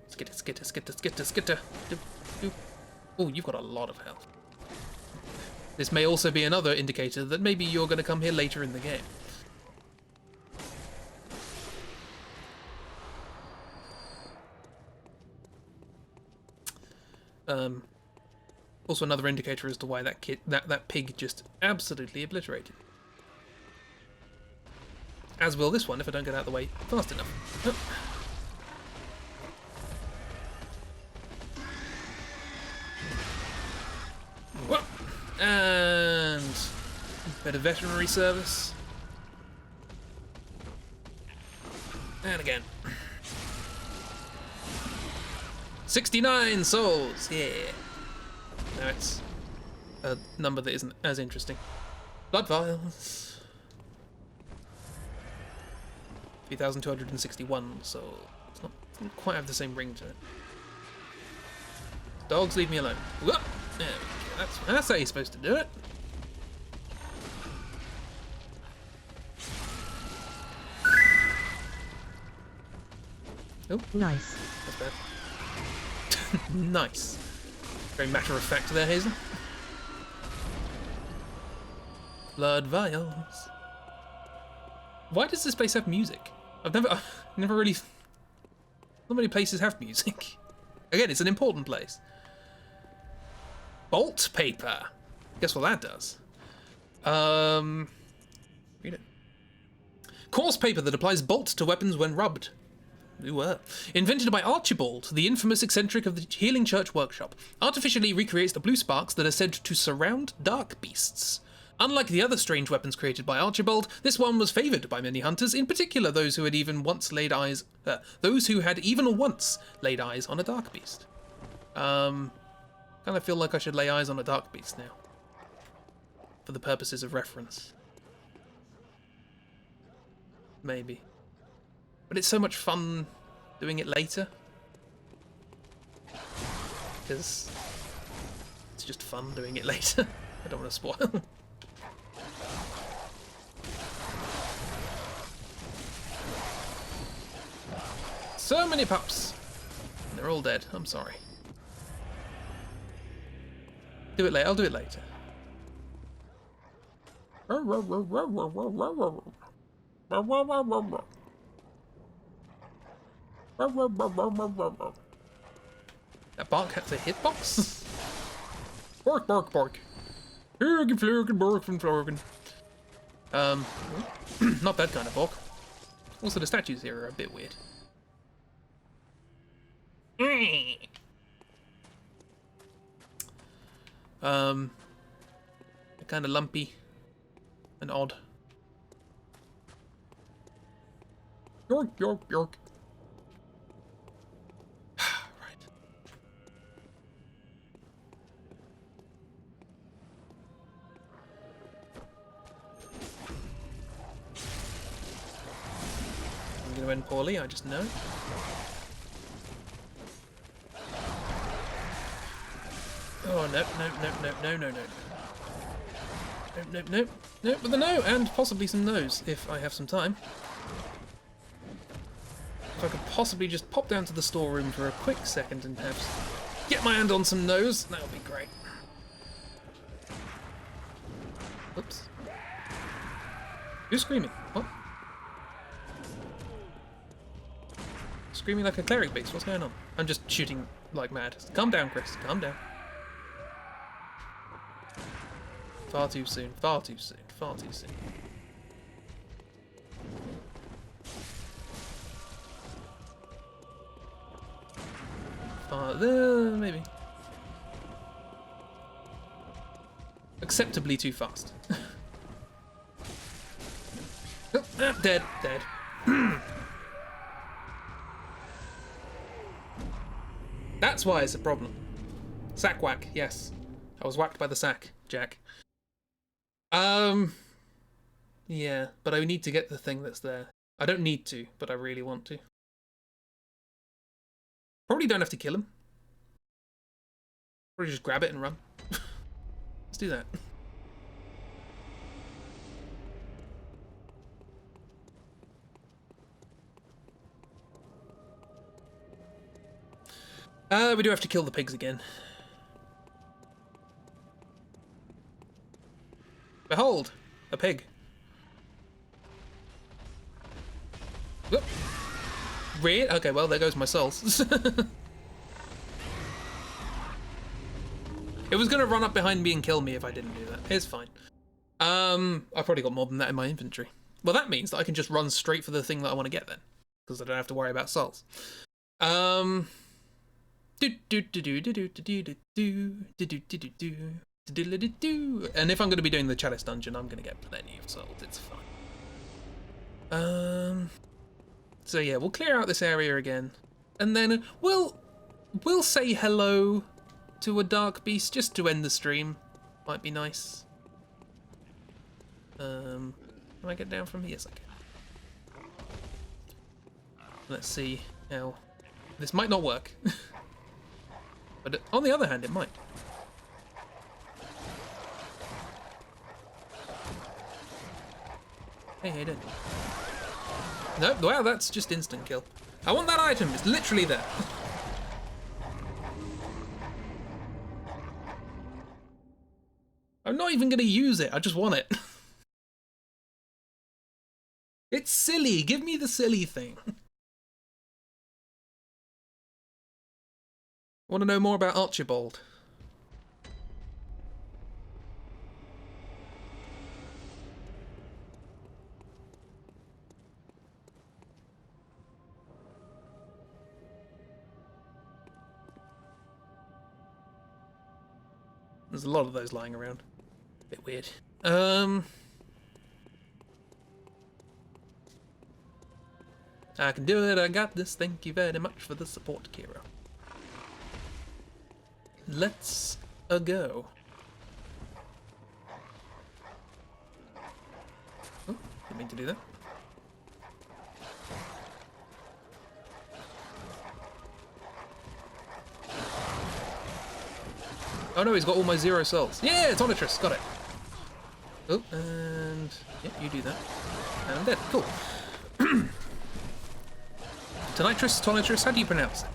Skitter, skitter, skitter, skitter, skitter. Oh, you've got a lot of health. This may also be another indicator that maybe you're going to come here later in the game. Also another indicator as to why that pig just absolutely obliterated. As will this one if I don't get out of the way fast enough. Whoa. And a bit of veterinary service. And again. 69 souls, yeah. Now it's a number that isn't as interesting. Blood vials. 3,261, so it's not, doesn't quite have the same ring to it. Dogs, leave me alone. Whoop. There we go. That's how you're supposed to do it. Oh, Nice. that's bad. Nice. Very matter of fact there, Hazel. Blood vials. Why does this place have music? I've never really. Not many places have music. Again, it's an important place. Bolt paper. Guess what that does? Read it. Coarse paper that applies bolt to weapons when rubbed. Invented by Archibald, the infamous eccentric of the Healing Church workshop, artificially recreates the blue sparks that are said to surround dark beasts. Unlike the other strange weapons created by Archibald, this one was favoured by many hunters, in particular those who had even once laid eyes on a dark beast. Kind of feel like I should lay eyes on a dark beast now, for the purposes of reference. Maybe. But it's so much fun doing it later. Because it's just fun doing it later. I don't want to spoil. So many pups. They're all dead. I'm sorry. Do it later. I'll do it later. That bark has a hitbox? Bark, bark, bark. Flurgen, flurgen, barken, flurgen. Not that kind of bark. Also, the statues here are a bit weird. They're kind of lumpy and odd. York, york, york. Right. I'm going to end poorly, I just know. Oh, no, no, no, no, no, no, no. Nope, nope, nope. Nope, with a no, and possibly some no's, if I have some time. possibly just pop down to the storeroom for a quick second and perhaps get my hand on some nose. That would be great. Oops. Who's screaming? What? Screaming like a cleric beast. What's going on? I'm just shooting like mad. Calm down, Chris. Calm down. Far too soon. Far too soon. Far too soon. Maybe. Acceptably too fast. Oh, dead. Dead. That's why it's a problem. Sack whack, yes. I was whacked by the sack, Jack. Yeah, but I need to get the thing that's there. I don't need to, but I really want to. Probably don't have to kill him. Probably just grab it and run. Let's do that. We do have to kill the pigs again. Behold, a pig. Whoop. Really? Okay, well, there goes my souls. It was gonna run up behind me and kill me if I didn't do that. It's fine. I've probably got more than that in my inventory. Well, that means that I can just run straight for the thing that I want to get then, because I don't have to worry about souls. And if I'm going to be doing the chalice dungeon, I'm going to get plenty of souls. It's fine. So yeah, we'll clear out this area again, and then we'll say hello to a dark beast just to end the stream. Might be nice. Can I get down from here? Yes, I can. Let's see how this might not work, but on the other hand, it might. Hey, how you doing? No, wow, that's just instant kill. I want that item. It's literally there. I'm not even going to use it. I just want it. It's silly. Give me the silly thing. Want to know more about Archibald? There's a lot of those lying around. Bit weird. I can do it, I got this. Thank you very much for the support, Kira. Let's go. Oh, didn't mean to do that. Oh no, he's got all my 0 souls. Yeah, Tonitrus, got it. Oh, and yep, you do that. And I'm dead. Cool. Tonitrus, how do you pronounce it?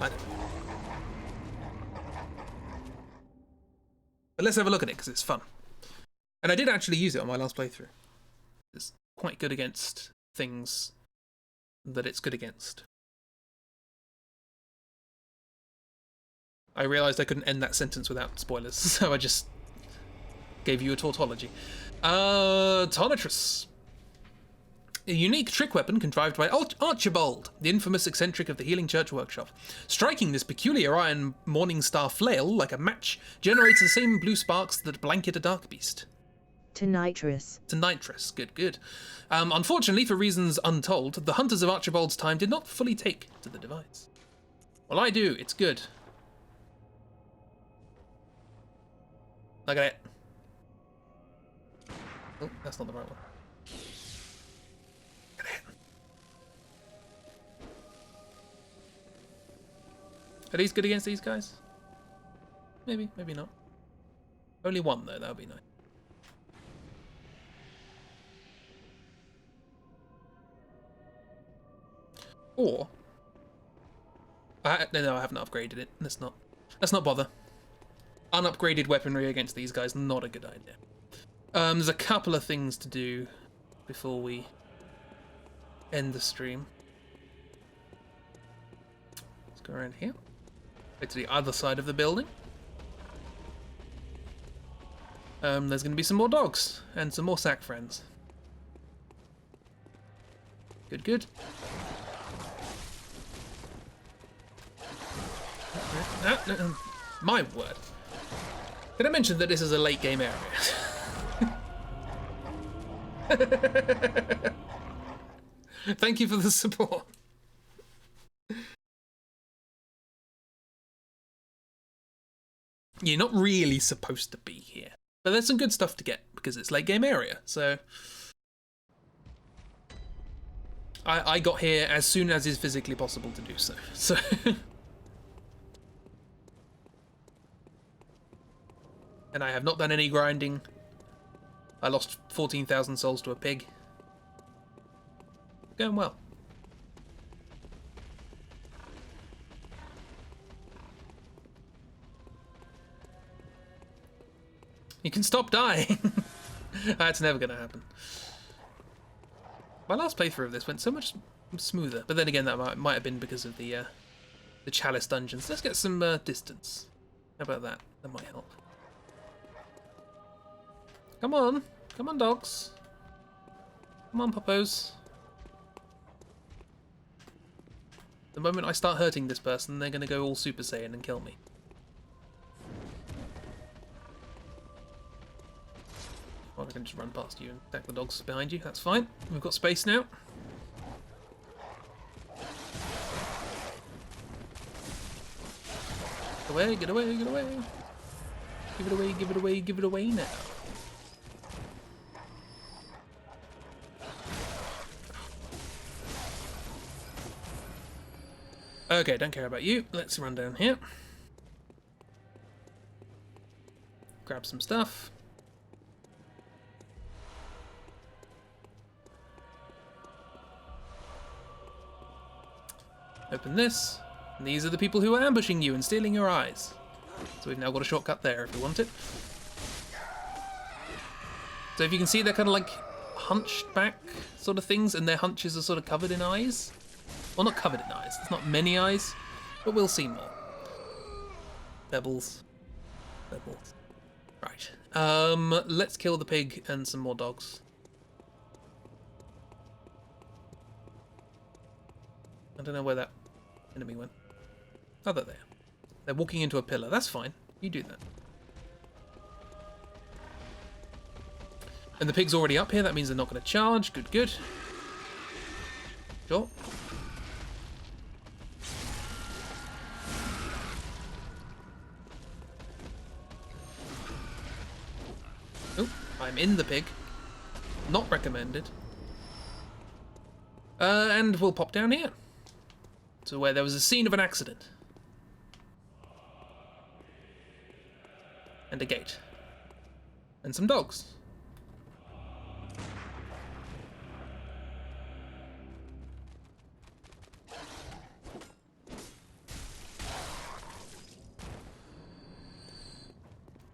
I don't know. But let's have a look at it, because it's fun. And I did actually use it on my last playthrough. It's quite good against things that it's good against. I realised I couldn't end that sentence without spoilers, so I just gave you a tautology. Tonitrus. A unique trick weapon contrived by Archibald, the infamous eccentric of the Healing Church Workshop. Striking this peculiar iron morning star flail like a match generates the same blue sparks that blanket a dark beast. Tonitrus. Tonitrus, good, good. Unfortunately, for reasons untold, the hunters of Archibald's time did not fully take to the device. Well, I do, it's good. Look at it. Oh, that's not the right one. Look at it. Are these good against these guys? Maybe, maybe not. Only one though, that would be nice. Or No, I haven't upgraded it. Let's not bother. Unupgraded weaponry against these guys, not a good idea. There's a couple of things to do before we end the stream. Let's go around here. Go to the other side of the building. There's going to be some more dogs and some more sack friends. Good, good. My word. Did I mention that this is a late game area? Thank you for the support. You're not really supposed to be here. But there's some good stuff to get because it's late game area, so I got here as soon as is physically possible to do so. So and I have not done any grinding. I lost 14,000 souls to a pig. Going well. You can stop dying. That's never going to happen. My last playthrough of this went so much smoother, but then again, that might have been because of the chalice dungeons. Let's get some distance. How about that? That might help. Come on, dogs. Come on, poppos. The moment I start hurting this person, they're going to go all Super Saiyan and kill me. Or I can just run past you and attack the dogs behind you. That's fine. We've got space now. Get away, get away, get away. Give it away, give it away, give it away now. Okay, don't care about you. Let's run down here. Grab some stuff. Open this. And these are the people who are ambushing you and stealing your eyes. So we've now got a shortcut there if we want it. So if you can see, they're kind of like hunched back sort of things, and their hunches are sort of covered in eyes. Well, not covered in eyes. There's not many eyes, but we'll see more. Pebbles. Pebbles. Right. Let's kill the pig and some more dogs. I don't know where that enemy went. Oh, they're there. They're walking into a pillar. That's fine. You do that. And the pig's already up here. That means they're not going to charge. Good, good. Sure. Oh, I'm in the pig. Not recommended. And we'll pop down here. To where there was a scene of an accident. And a gate. And some dogs.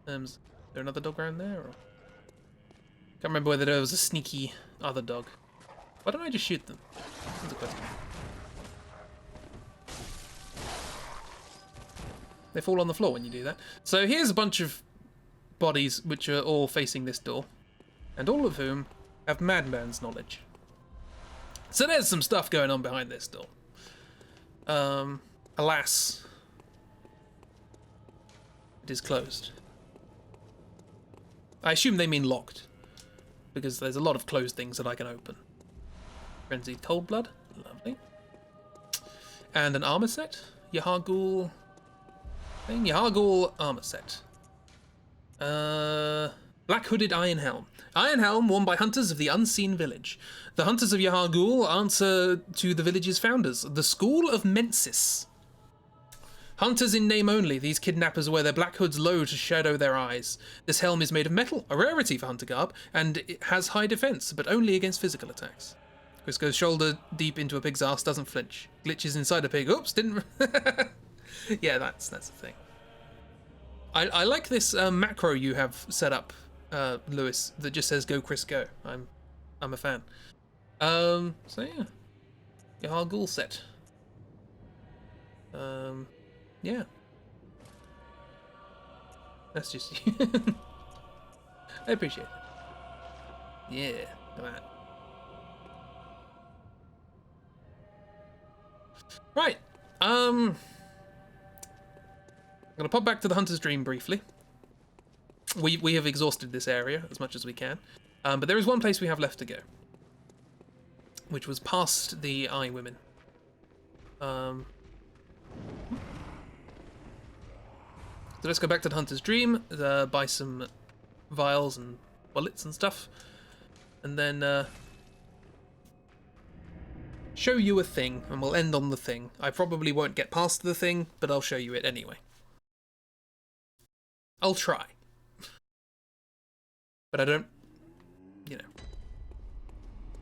Is there another dog around there? Or? Can't remember whether there was a sneaky other dog. Why don't I just shoot them? That's a question. They fall on the floor when you do that. So here's a bunch of bodies which are all facing this door, and all of whom have madman's knowledge. So there's some stuff going on behind this door. Alas, it is closed. I assume they mean locked, because there's a lot of closed things that I can open. Frenzied Cold Blood, lovely. And an armor set, Yharnam thing, Yharnam armor set. Black Hooded Iron Helm. Iron Helm worn by hunters of the Unseen Village. The hunters of Yharnam answer to the village's founders, the School of Mensis. Hunters in name only, these kidnappers wear their black hoods low to shadow their eyes. This helm is made of metal, a rarity for hunter garb, and it has high defense, but only against physical attacks. Chris goes shoulder deep into a pig's arse, doesn't flinch. Glitches inside a pig. Oops, didn't. Yeah, that's the thing. I like this macro you have set up, Lewis, that just says "Go Chris, go." I'm a fan. So yeah, Yahar Ghoul set. Yeah. That's just I appreciate it. Yeah, look at that. Right. I'm gonna pop back to the Hunter's Dream briefly. We have exhausted this area as much as we can, but there is one place we have left to go, which was past the Eye Women. So let's go back to the Hunter's Dream, buy some vials and bullets and stuff, and then show you a thing, and we'll end on the thing. I probably won't get past the thing, but I'll show you it anyway. I'll try. But I don't, you know.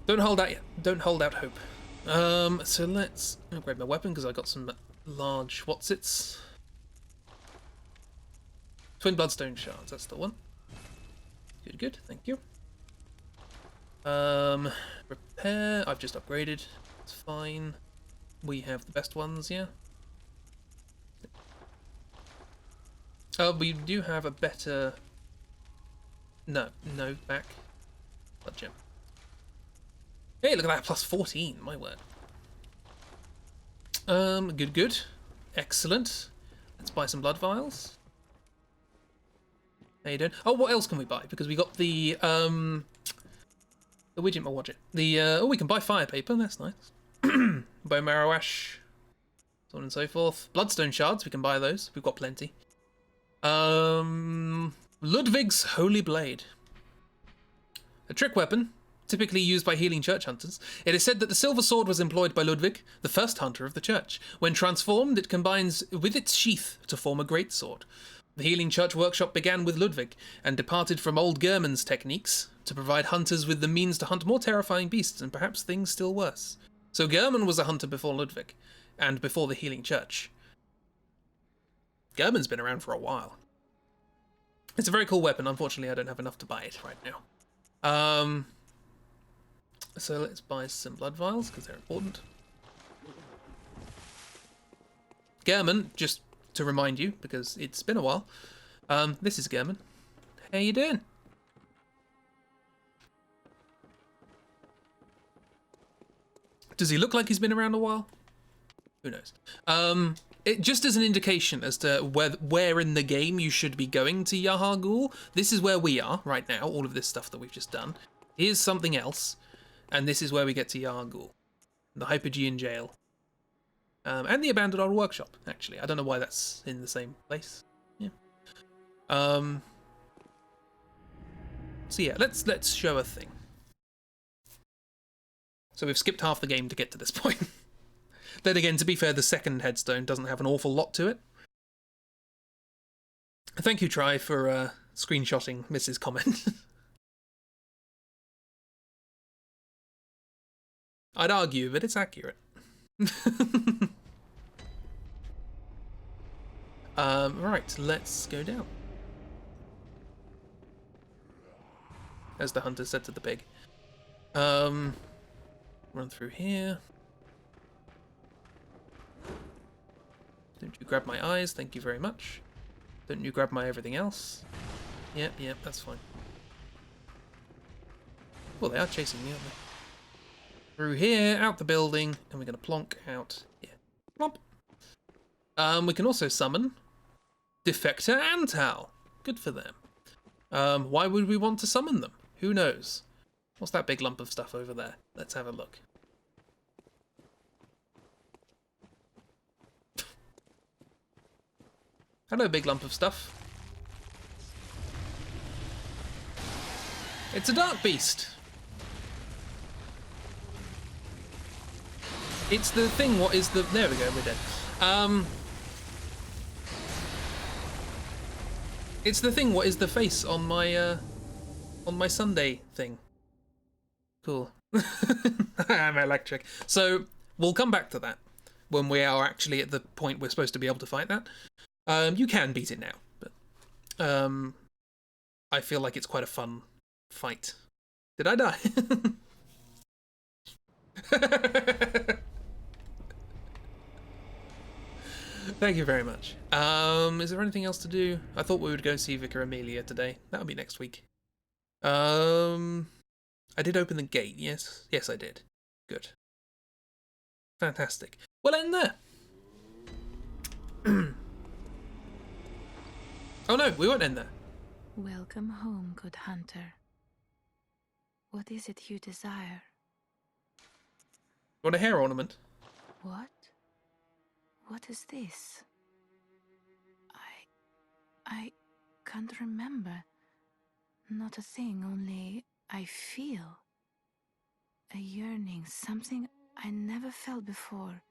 Don't hold out yet. Don't hold out hope. So let's upgrade my weapon, because I got some large whatsits. Twin Bloodstone Shards, that's the one. Good, thank you. Repair, I've just upgraded. It's fine. We have the best ones, yeah. We do have a better... No, back. Blood gem. Hey, look at that, plus 14, my word. Good. Excellent. Let's buy some blood vials. How you doing? Oh, what else can we buy? Because we got the widget, or widget. Oh, we can buy fire paper, that's nice. Bone marrow ash, so on and so forth. Bloodstone shards, we can buy those. We've got plenty. Ludwig's Holy Blade. A trick weapon, typically used by healing church hunters. It is said that the silver sword was employed by Ludwig, the first hunter of the church. When transformed, it combines with its sheath to form a great sword. The healing church workshop began with Ludwig, and departed from old Gehrman's techniques to provide hunters with the means to hunt more terrifying beasts, and perhaps things still worse. So Gehrman was a hunter before Ludwig, and before the healing church. Gehrman's been around for a while. It's a very cool weapon. Unfortunately, I don't have enough to buy it right now. So let's buy some blood vials, because they're important. Gehrman, just to remind you, because it's been a while, this is Gehrman. How you doing? Does he look like he's been around a while? Who knows? It just as an indication as to where in the game you should be going to Yahar Ghoul. This is where we are right now, all of this stuff that we've just done. Here's something else, and this is where we get to Yahar Ghoul. The Hypogean Jail. And the Abandoned Old Workshop, actually. I don't know why that's in the same place. Yeah. So yeah, let's show a thing. So we've skipped half the game to get to this point. Then again, to be fair, the second headstone doesn't have an awful lot to it. Thank you, Try, for screenshotting Mrs. comment. I'd argue, but it's accurate. Right, let's go down. As the hunter said to the pig. Run through here. Don't you grab my eyes, thank you very much. Don't you grab my everything else. Yep, that's fine. Well, they are chasing me, aren't they? Through here, out the building, and we're going to plonk out here. Plomp. We can also summon Defector and Tal. Good for them. Why would we want to summon them? Who knows? What's that big lump of stuff over there? Let's have a look. Hello, big lump of stuff. It's a dark beast. It's the thing, what is the... There we go, we're dead. It's the thing, what is the face on my Sunday thing. Cool. I'm electric. So we'll come back to that when we are actually at the point we're supposed to be able to fight that. You can beat it now, but I feel like it's quite a fun fight. Did I die? Thank you very much. Is there anything else to do? I thought we would go see Vicar Amelia today. That'll be next week. I did open the gate, yes? Yes, I did. Good. Fantastic. We'll end there. Oh no, we won't end there. Welcome home, good hunter. What is it you desire? Want a hair ornament? What? What is this? I can't remember. Not a thing, only I feel. A yearning, something I never felt before.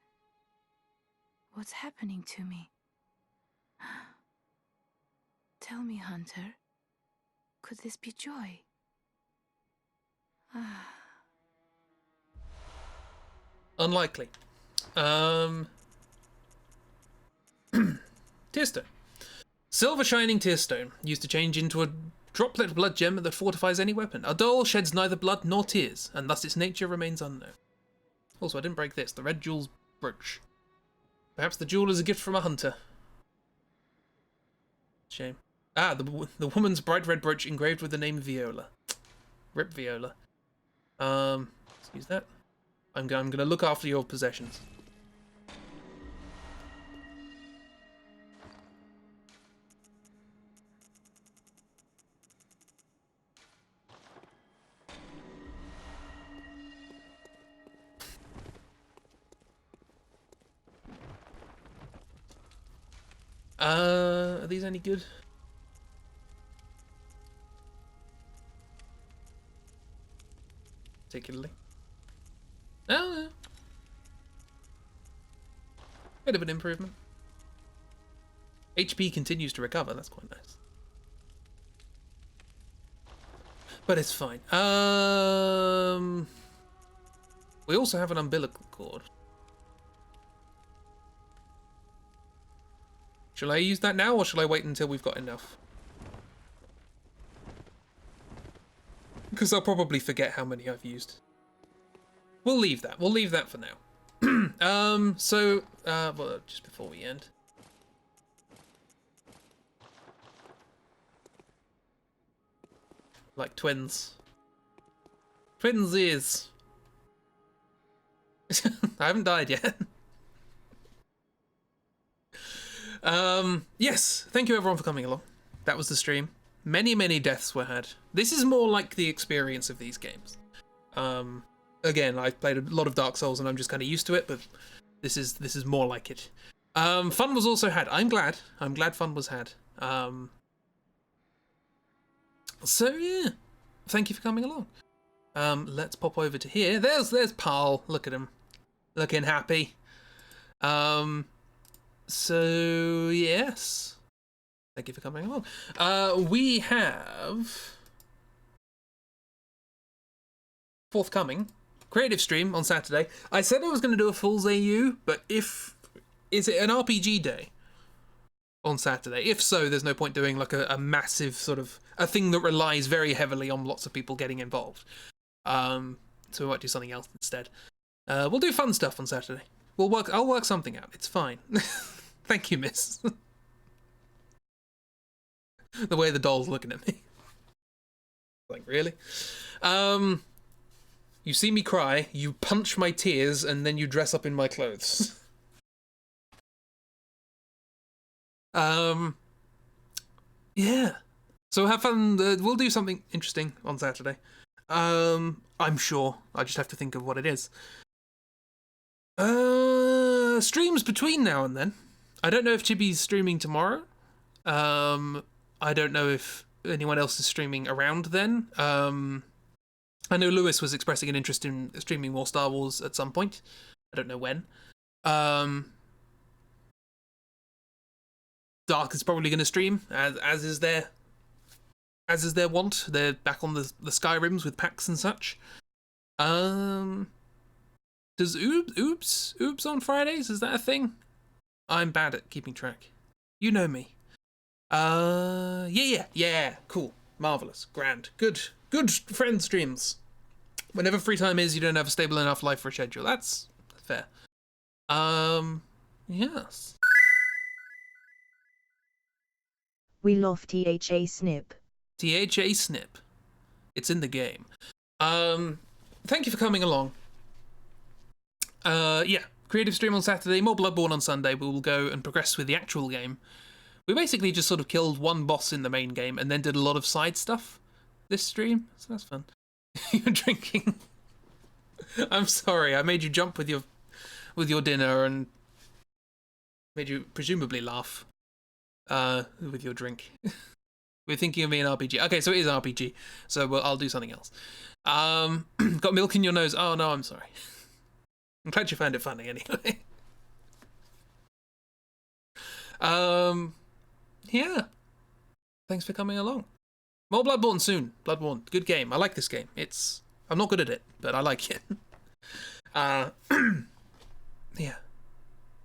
What's happening to me? Tell me, hunter, could this be joy? Unlikely. Tearstone. Silver shining tearstone, used to change into a droplet blood gem that fortifies any weapon. A doll sheds neither blood nor tears, and thus its nature remains unknown. Also, I didn't break this, the red jewel's brooch. Perhaps the jewel is a gift from a hunter. Shame. Ah, the woman's bright red brooch engraved with the name Viola. Rip Viola. Excuse that. I'm gonna look after your possessions. Are these any good? Particularly. Oh, bit of an improvement. HP continues to recover, that's quite nice. But it's fine. We also have an umbilical cord. Shall I use that now, or shall I wait until we've got enough? Because I'll probably forget how many I've used. We'll leave that. We'll leave that for now. Well, just before we end. Like twins. Twinsies. I haven't died yet. Yes, thank you everyone for coming along. That was the stream. Many, many deaths were had. This is more like the experience of these games. Again, I've played a lot of Dark Souls and I'm just kind of used to it, but this is more like it. Fun was also had. I'm glad fun was had. So yeah, thank you for coming along. Let's pop over to here. There's Paul. Look at him, looking happy. So yes, thank you for coming along. We have forthcoming creative stream on Saturday. I said I was going to do a Fool's AU, but is it an RPG day on Saturday? If so, there's no point doing like a massive sort of a thing that relies very heavily on lots of people getting involved. So we might do something else instead. We'll do fun stuff on Saturday. I'll work something out. It's fine. Thank you, miss. The way the doll's looking at me. Like, really? You see me cry, you punch my tears, and then you dress up in my clothes. Yeah. So have fun. We'll do something interesting on Saturday. I'm sure. I just have to think of what it is. Streams between now and then. I don't know if Chibi's streaming tomorrow. I don't know if anyone else is streaming around then. I know Lewis was expressing an interest in streaming more Star Wars at some point. I don't know when. Dark is probably going to stream, as is their wont. They're back on the Skyrims with packs and such. Does oops on Fridays? Is that a thing? I'm bad at keeping track. You know me. Yeah. Cool. Marvelous. Grand. Good friend streams. Whenever free time is, you don't have a stable enough life for a schedule. That's fair. Yes. We love THA Snip. THA Snip. It's in the game. Thank you for coming along. Yeah. Creative stream on Saturday, more Bloodborne on Sunday. We will go and progress with the actual game. We basically just sort of killed one boss in the main game and then did a lot of side stuff this stream, so that's fun. You're drinking. I'm sorry, I made you jump with your dinner and made you presumably laugh with your drink. We're thinking of me an RPG. Okay, so it is an RPG, so I'll do something else. Got milk in your nose. Oh no, I'm sorry. I'm glad you found it funny anyway. Yeah. Thanks for coming along. More Bloodborne soon. Bloodborne, good game. I like this game. I'm not good at it, but I like it. Yeah.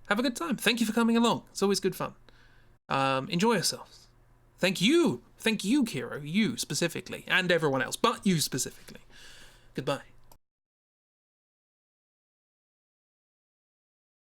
Have a good time. Thank you for coming along. It's always good fun. Enjoy yourselves. Thank you, Kiro. You specifically, and everyone else, but you specifically. Goodbye.